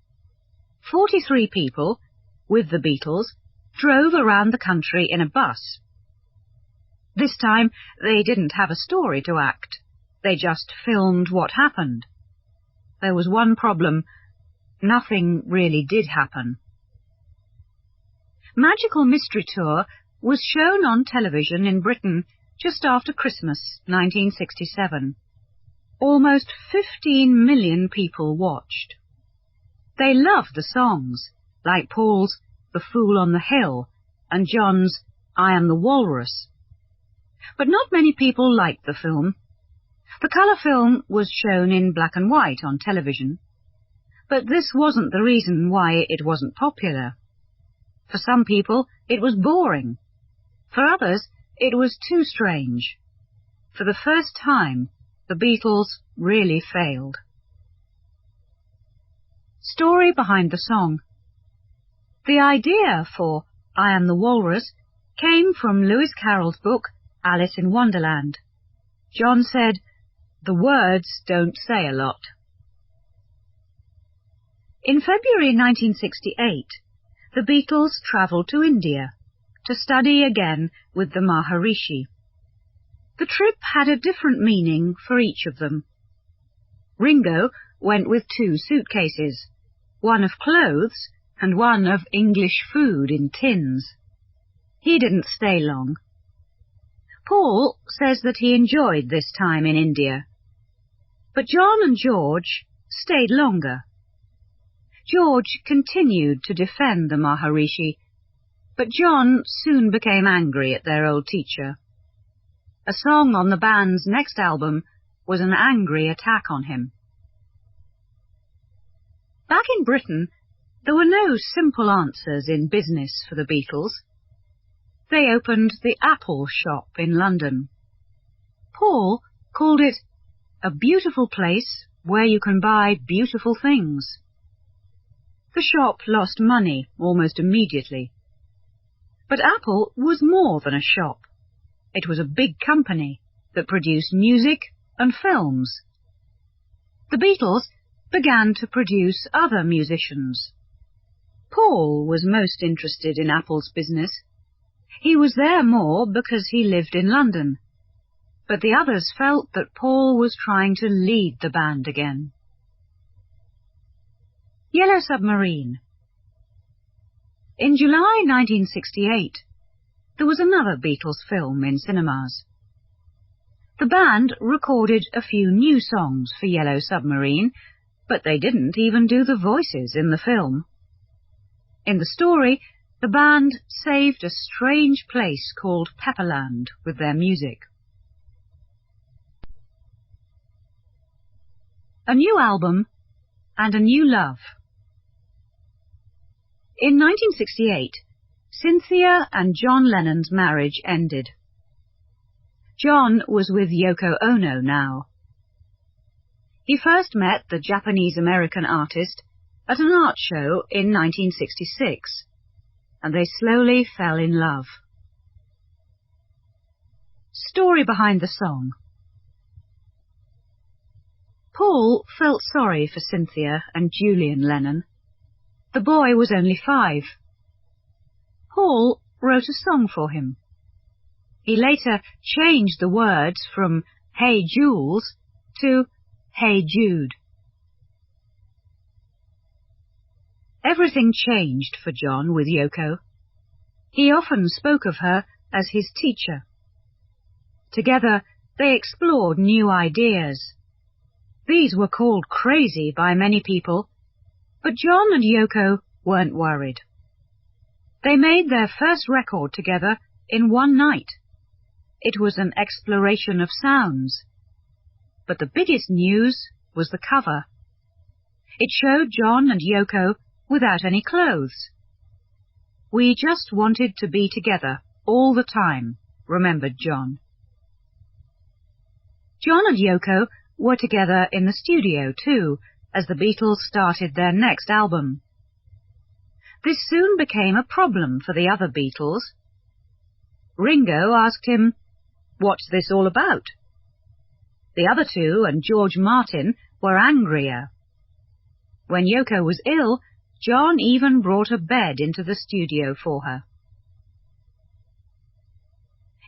43 people, with the Beatles, drove around the country in a bus. This time, they didn't have a story to act. They just filmed what happened. There was one problem. Nothing really did happen. Magical Mystery Tour was shown on television in Britain just after Christmas 1967. Almost 15 million people watched. They loved the songs, like Paul's The Fool on the Hill and John's I Am the Walrus. But not many people liked the film. The colour film was shown in black and white on television, but this wasn't the reason why it wasn't popular. For some people, it was boring. For others, it was too strange. For the first time, the Beatles really failed. Story behind the song. The idea for I Am the Walrus came from Lewis Carroll's book Alice in Wonderland. John said, "The words don't say a lot." In February 1968, the Beatles travelled to India to study again with the Maharishi. The trip had a different meaning for each of them. Ringo went with 2 suitcases, one of clothes and one of English food in tins. He didn't stay long. Paul says that he enjoyed this time in India. But John and George stayed longer. George continued to defend the Maharishi, but John soon became angry at their old teacher. A song on the band's next album was an angry attack on him. Back in Britain, there were no simple answers in business for the Beatles. They opened the Apple shop in London. Paul called it a beautiful place where you can buy beautiful things. The shop lost money almost immediately. But Apple was more than a shop. It was a big company that produced music and films. The Beatles began to produce other musicians. Paul was most interested in Apple's business. He was there more because he lived in London, but the others felt that Paul was trying to lead the band again. Yellow Submarine. In July 1968, there was another Beatles film in cinemas. The band recorded a few new songs for Yellow Submarine, but they didn't even do the voices in the film. In the story, the band saved a strange place called Pepperland with their music. a new album, and a new love. In 1968, Cynthia and John Lennon's marriage ended. John was with Yoko Ono now. He first met the Japanese-American artist at an art show in 1966, and they slowly fell in love. Story behind the song. Paul felt sorry for Cynthia and Julian Lennon. The boy was only 5. Paul wrote a song for him. He later changed the words from Hey Jules to Hey Jude. Everything changed for John with Yoko. He often spoke of her as his teacher. Together they explored new ideas. These were called crazy by many people, but John and Yoko weren't worried. They made their first record together in one night. It was an exploration of sounds. But the biggest news was the cover. It showed John and Yoko without any clothes. We just wanted to be together all the time, remembered John. John and Yoko were together in the studio too, as the Beatles started their next album. This soon became a problem for the other Beatles. Ringo asked him, "What's this all about?" The other two and George Martin were angrier. When Yoko was ill, John even brought a bed into the studio for her.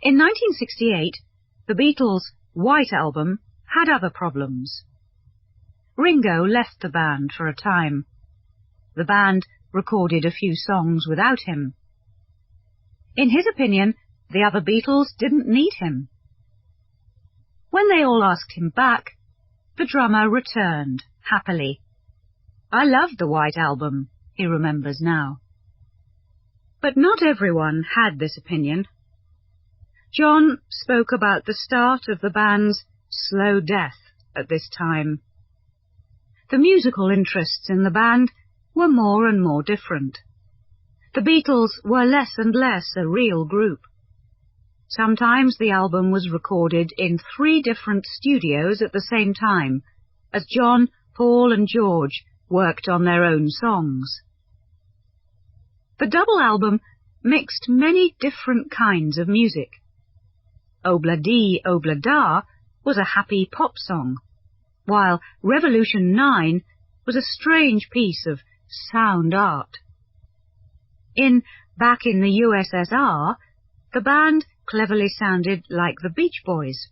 In 1968, the Beatles' White Album had other problems. Ringo left the band for a time. The band recorded a few songs without him. In his opinion, the other Beatles didn't need him. When they all asked him back, the drummer returned happily. "I loved the White Album," he remembers now. But not everyone had this opinion. John spoke about the start of the band's slow death at this time. The musical interests in the band were more and more different. The Beatles were less and less a real group. Sometimes the album was recorded in 3 different studios at the same time, as John, Paul and George worked on their own songs. The double album mixed many different kinds of music. Obla-Dee, Obla-Da was a happy pop song, while Revolution 9 was a strange piece of sound art. In Back in the USSR, the band cleverly sounded like the Beach Boys.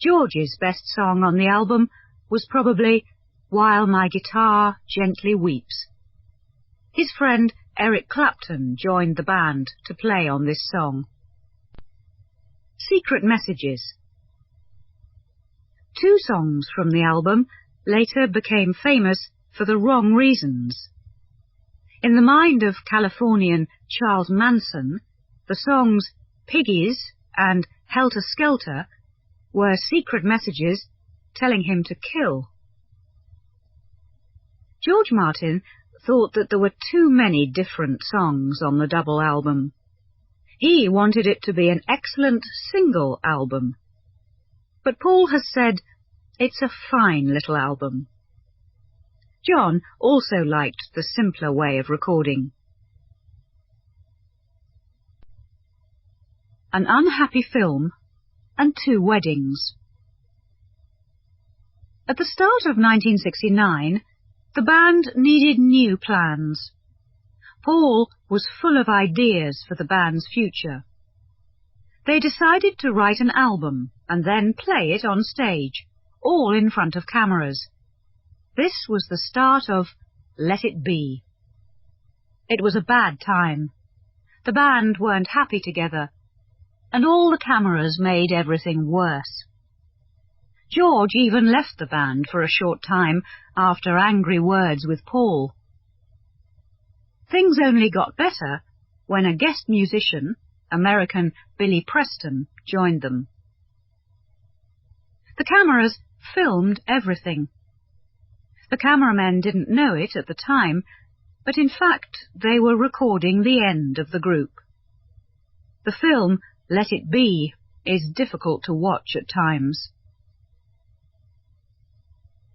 George's best song on the album was probably While My Guitar Gently Weeps. His friend Eric Clapton joined the band to play on this song. Secret Messages. 2 songs from the album later became famous for the wrong reasons. In the mind of Californian Charles Manson, the songs Piggies and Helter Skelter were secret messages telling him to kill. George Martin thought that there were too many different songs on the double album. He wanted it to be an excellent single album. But Paul has said, "It's a fine little album." John also liked the simpler way of recording. An Unhappy Film and 2 Weddings. At the start of 1969, the band needed new plans. Paul was full of ideas for the band's future. They decided to write an album and then play it on stage, all in front of cameras. This was the start of Let It Be. It was a bad time. The band weren't happy together, and all the cameras made everything worse. George even left the band for a short time after angry words with Paul. Things only got better when a guest musician, American Billy Preston, joined them. The cameras filmed everything, The cameramen didn't know it at the time, but in fact they were recording the end of the group. The film, Let It Be, is difficult to watch at times.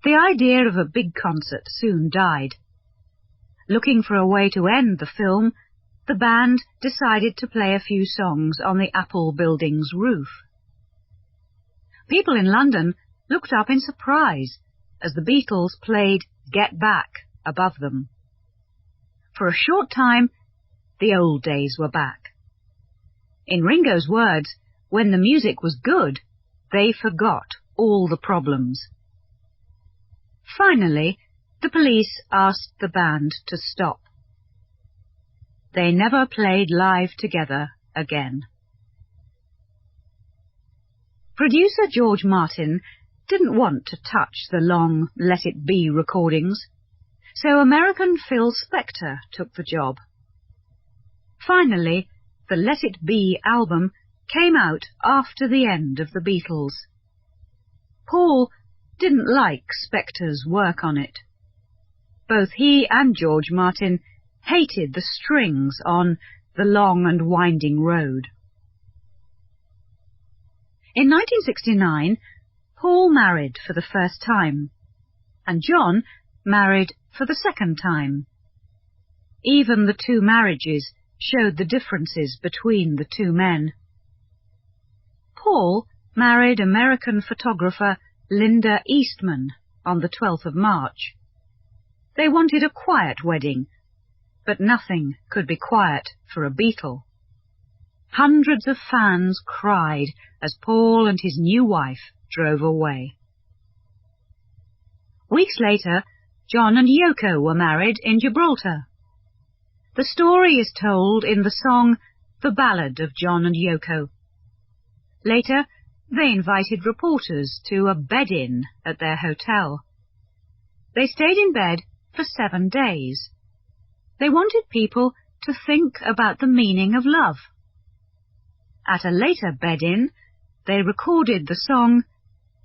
The idea of a big concert soon died. Looking for a way to end the film, the band decided to play a few songs on the Apple building's roof. People in London looked up in surprise as the Beatles played Get Back above them. For a short time, the old days were back. In Ringo's words, when the music was good, they forgot all the problems. Finally, the police asked the band to stop. They never played live together again. Producer George Martin didn't want to touch the long Let It Be recordings, so American Phil Spector took the job. Finally, the Let It Be album came out after the end of the Beatles. Paul didn't like Spector's work on it. Both he and George Martin hated the strings on The Long and Winding Road. In 1969, Paul married for the first time, and John married for the second time. Even the two marriages showed the differences between the two men. Paul married American photographer Linda Eastman on the 12th of March. They wanted a quiet wedding, but nothing could be quiet for a Beatle. Hundreds of fans cried as Paul and his new wife drove away. Weeks later, John and Yoko were married in Gibraltar. The story is told in the song The Ballad of John and Yoko. Later, they invited reporters to a bed-in at their hotel. They stayed in bed for 7 days. They wanted people to think about the meaning of love. At a later bed-in, they recorded the song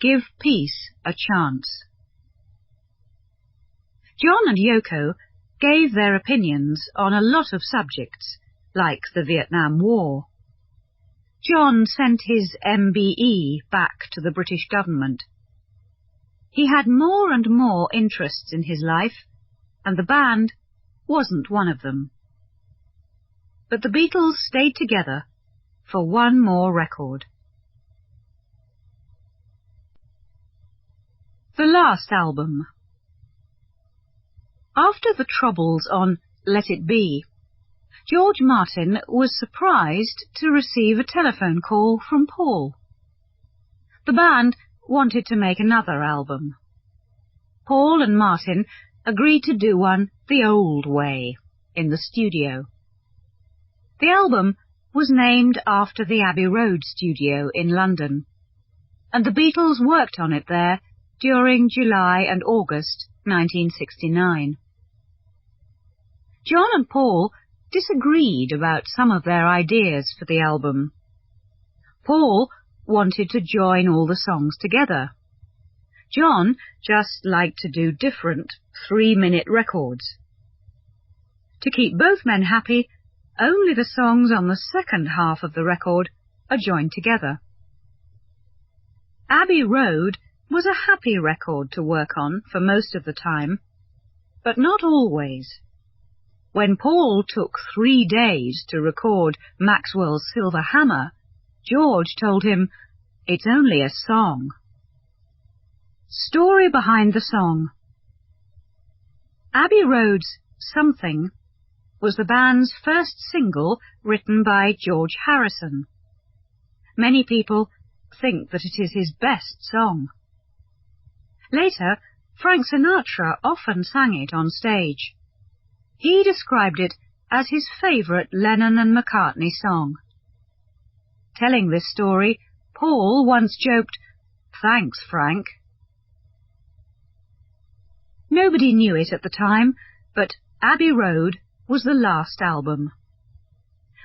Give Peace a Chance. John and Yoko gave their opinions on a lot of subjects, like the Vietnam War. John sent his MBE back to the British government. He had more and more interests in his life, and the band wasn't one of them. But the Beatles stayed together for one more record. The last album. After the troubles on Let It Be, George Martin was surprised to receive a telephone call from Paul. The band wanted to make another album. Paul and Martin agreed to do one the old way, in the studio. The album was named after the Abbey Road studio in London, and the Beatles worked on it there during July and August 1969. John and Paul disagreed about some of their ideas for the album. Paul wanted to join all the songs together. John just liked to do different 3-minute records. To keep both men happy, only the songs on the second half of the record are joined together. Abbey Road was a happy record to work on for most of the time, but not always. When Paul took 3 days to record Maxwell's Silver Hammer, George told him, "It's only a song." Story behind the song. Abbey Road's Something was the band's first single written by George Harrison. Many people think that it is his best song. Later, Frank Sinatra often sang it on stage. He described it as his favourite Lennon and Mccartney song. Telling this story, Paul once joked, "Thanks, Frank." Nobody knew it at the time, but Abbey Road was the last album.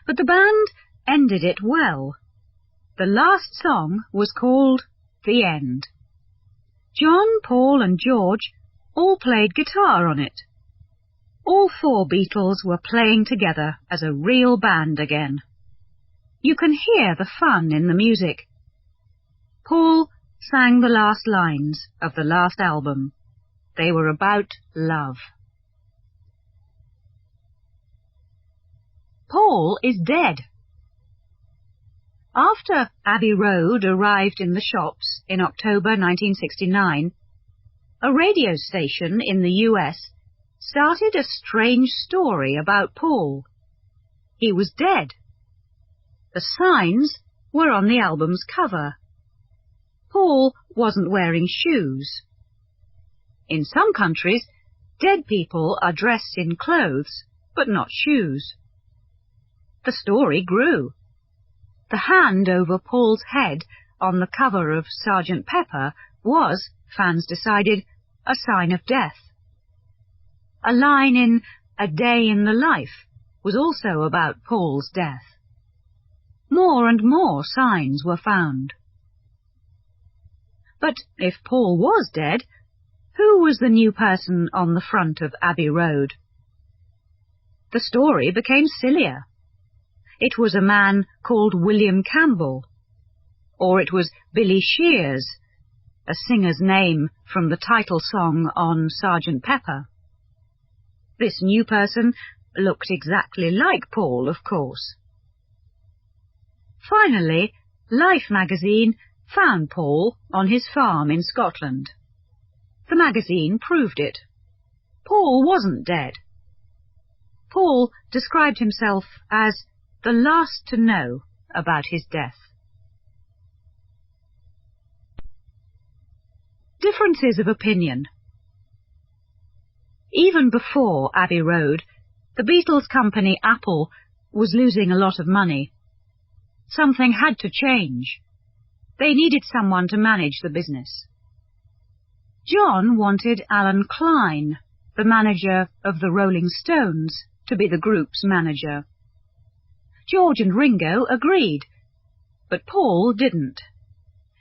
But the band ended it well. The last song was called The End. John, Paul and George all played guitar on it. All four Beatles were playing together as a real band again. You can hear the fun in the music. Paul sang the last lines of the last album. They were about love. Paul is dead. After Abbey Road arrived in the shops in October 1969, a radio station in the US started a strange story about Paul. He was dead. The signs were on the album's cover. Paul wasn't wearing shoes. In some countries, dead people are dressed in clothes, but not shoes. The story grew. The hand over Paul's head on the cover of Sgt. Pepper was, fans decided, a sign of death. A line in A Day in the Life was also about Paul's death. More and more signs were found. But if Paul was dead, who was the new person on the front of Abbey Road? The story became sillier. It was a man called William Campbell, or it was Billy Shears, a singer's name from the title song on Sgt. Pepper. This new person looked exactly like Paul, of course. Finally, Life magazine found Paul on his farm in Scotland. The magazine proved it. Paul wasn't dead. Paul described himself as the last to know about his death. Differences of opinion. Even before Abbey Road, the Beatles company Apple was losing a lot of money. Something had to change. They needed someone to manage the business. John wanted Alan Klein, the manager of the Rolling Stones, to be the group's manager. George and Ringo agreed, but Paul didn't.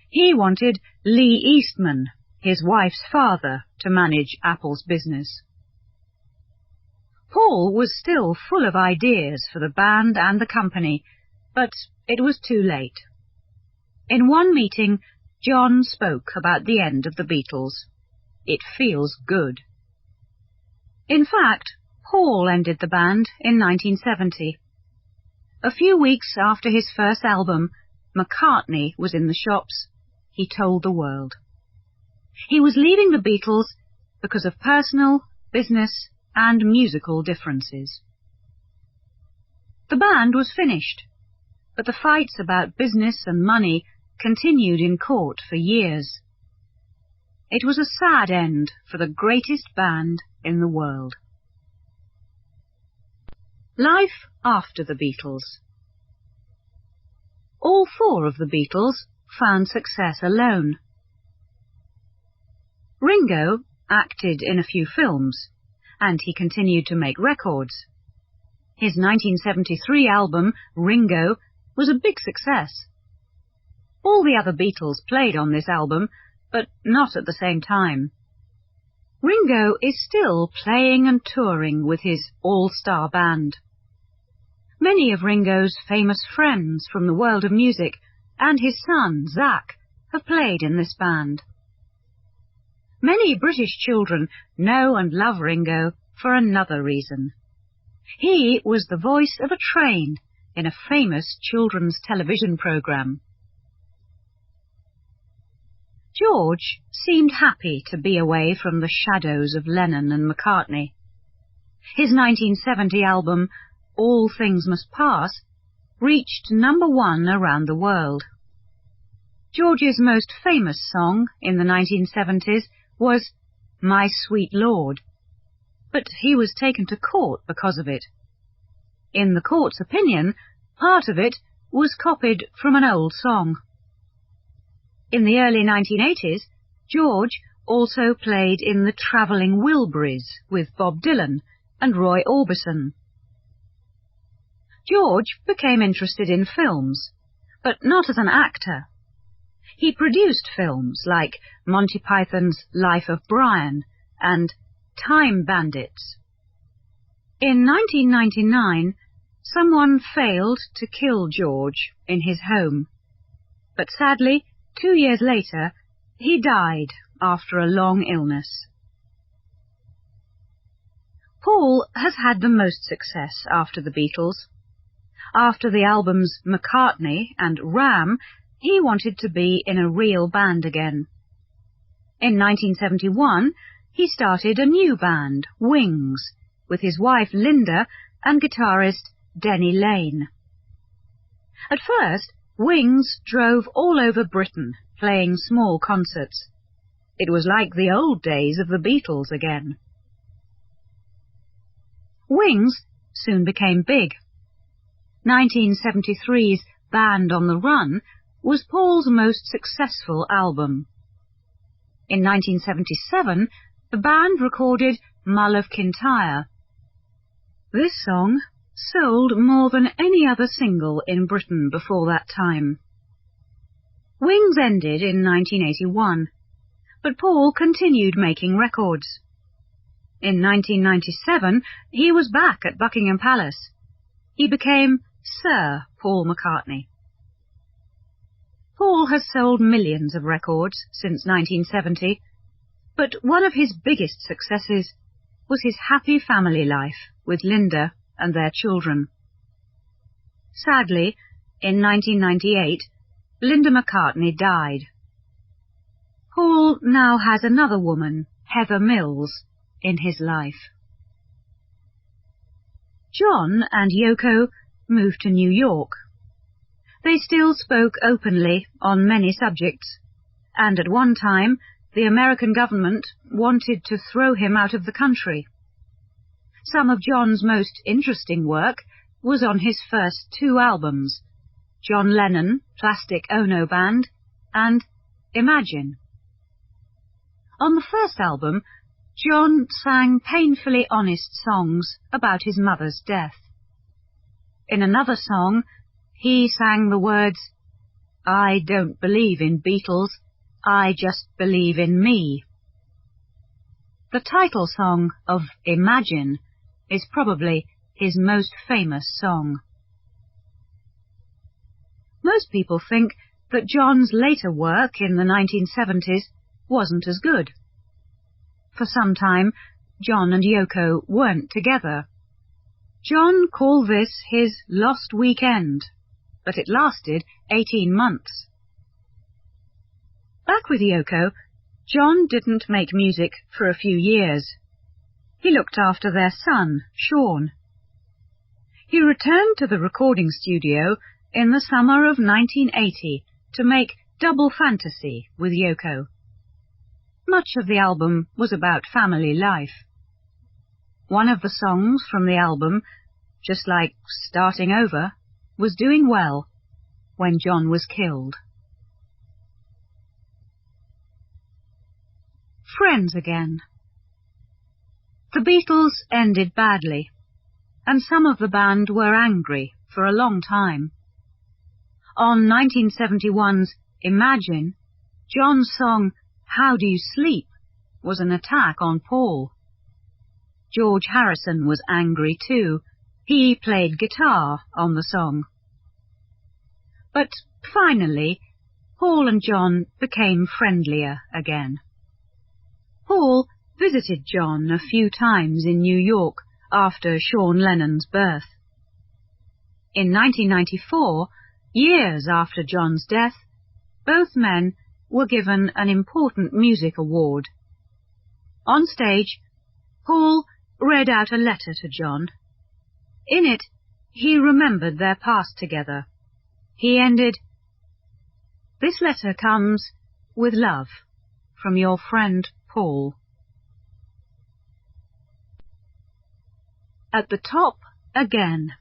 He wanted Lee Eastman, his wife's father, to manage Apple's business. Paul was still full of ideas for the band and the company, but it was too late. In one meeting, John spoke about the end of the Beatles. It feels good. In fact, Paul ended the band in 1970. A few weeks after his first album, Mccartney was in the shops. He told the world. He was leaving the Beatles because of personal, business, and musical differences. The band was finished, but the fights about business and money continued in court for years. It was a sad end for the greatest band in the world. Life after the Beatles. All four of the Beatles found success alone. Ringo acted in a few films, and he continued to make records. His 1973 album, Ringo, was a big success. All the other Beatles played on this album, but not at the same time. Ringo is still playing and touring with his all-star band. Many of Ringo's famous friends from the world of music and his son, Zach, have played in this band. Many British children know and love Ringo for another reason. He was the voice of a train in a famous children's television programme. George seemed happy to be away from the shadows of Lennon and McCartney. His 1970 album, All Things Must Pass, reached #1 around the world. George's most famous song in the 1970s was My Sweet Lord, but he was taken to court because of it. In the court's opinion, part of it was copied from an old song. In the early 1980s, George also played in the Travelling Wilburys with Bob Dylan and Roy Orbison. George became interested in films, but not as an actor. He produced films like Monty Python's Life of Brian and Time Bandits. In 1999, someone failed to kill George in his home, but sadly, 2 years later, he died after a long illness. Paul has had the most success after the Beatles. After the albums Mccartney and Ram, he wanted to be in a real band again. In 1971, he started a new band, Wings, with his wife Linda and guitarist Denny Laine. At first, Wings drove all over Britain, playing small concerts. It was like the old days of the Beatles again. Wings soon became big. 1973's Band on the Run was Paul's most successful album. In 1977, the band recorded Mull of Kintyre. This song sold more than any other single in Britain before that time. Wings ended in 1981, but Paul continued making records. In 1997, he was back at Buckingham Palace. He became Sir Paul McCartney. Paul has sold millions of records since 1970, but one of his biggest successes was his happy family life with Linda and their children. Sadly, in 1998, Linda McCartney died. Paul now has another woman, Heather Mills, in his life. John and Yoko moved to New York. They still spoke openly on many subjects, and at one time the American government wanted to throw him out of the country. Some of John's most interesting work was on his first 2 albums, John Lennon, Plastic Ono Band, and Imagine. On the first album, John sang painfully honest songs about his mother's death. In another song, he sang the words, "I don't believe in Beatles, I just believe in me." The title song of Imagine is probably his most famous song. Most people think that John's later work in the 1970s wasn't as good. For some time, John and Yoko weren't together. John called this his lost weekend, but it lasted 18 months. Back with Yoko, John didn't make music for a few years. He looked after their son, Sean. He returned to the recording studio in the summer of 1980 to make Double Fantasy with Yoko. Much of the album was about family life. One of the songs from the album, just like Starting Over, was doing well when John was killed. Friends again. The Beatles ended badly, and some of the band were angry for a long time. On 1971's Imagine, John's song How Do You Sleep was an attack on Paul. George Harrison was angry too. He played guitar on the song. But finally, Paul and John became friendlier again. Paul visited John a few times in New York after Sean Lennon's birth. In 1994, years after John's death, both men were given an important music award. On stage, Paul read out a letter to John. In it, he remembered their past together. He ended, "This letter comes with love from your friend Paul." At the top again.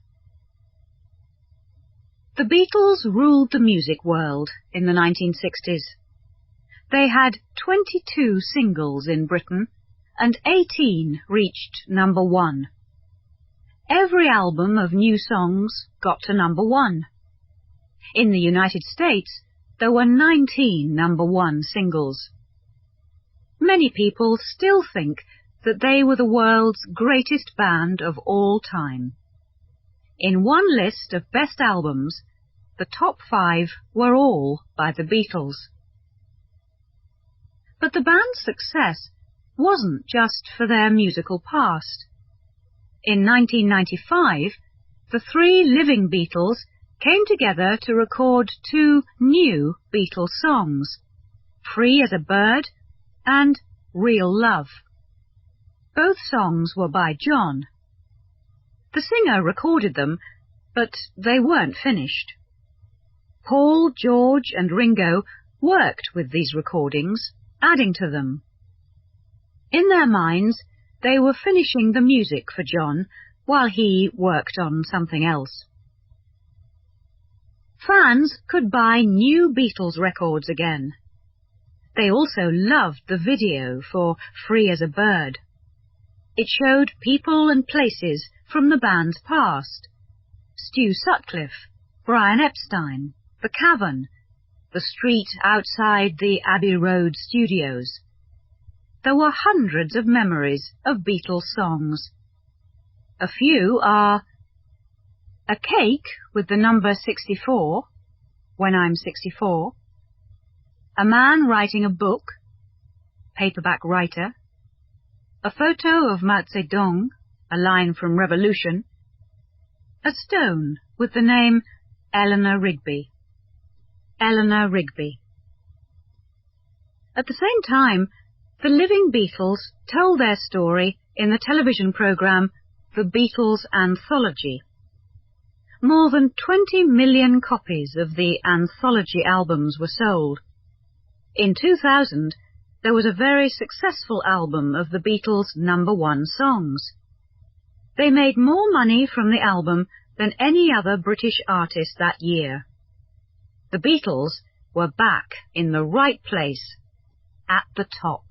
The Beatles ruled the music world in the 1960s. They had 22 singles in Britain, and 18 reached number 1. Every album of new songs got to number 1. In the United States, there were 19 number 1 singles. many people still think that they were the world's greatest band of all time. In one list of best albums, the top 5 were all by the Beatles. But the band's success wasn't just for their musical past. In 1995, the 3 living Beatles came together to record 2 new Beatles songs, Free as a Bird and Real Love. Both songs were by John. The singer recorded them, but they weren't finished. Paul, George and Ringo worked with these recordings, adding to them. In their minds, they were finishing the music for John while he worked on something else. Fans could buy new Beatles records again. They also loved the video for Free as a Bird. It showed people and places from the band's past. Stu Sutcliffe, Brian Epstein, the Cavern, the street outside the Abbey Road studios. There were hundreds of memories of Beatles songs. A few are A Cake with the number 64, When I'm 64, A Man Writing a Book, Paperback Writer, A Photo of Mao Zedong, a line from Revolution, A Stone with the name Eleanor Rigby. Eleanor Rigby. At the same time, the living Beatles told their story in the television program The Beatles Anthology. More than 20 million copies of the anthology albums were sold. In 2000, there was a very successful album of the Beatles' #1 songs. They made more money from the album than any other British artist that year. The Beatles were back in the right place, at the top.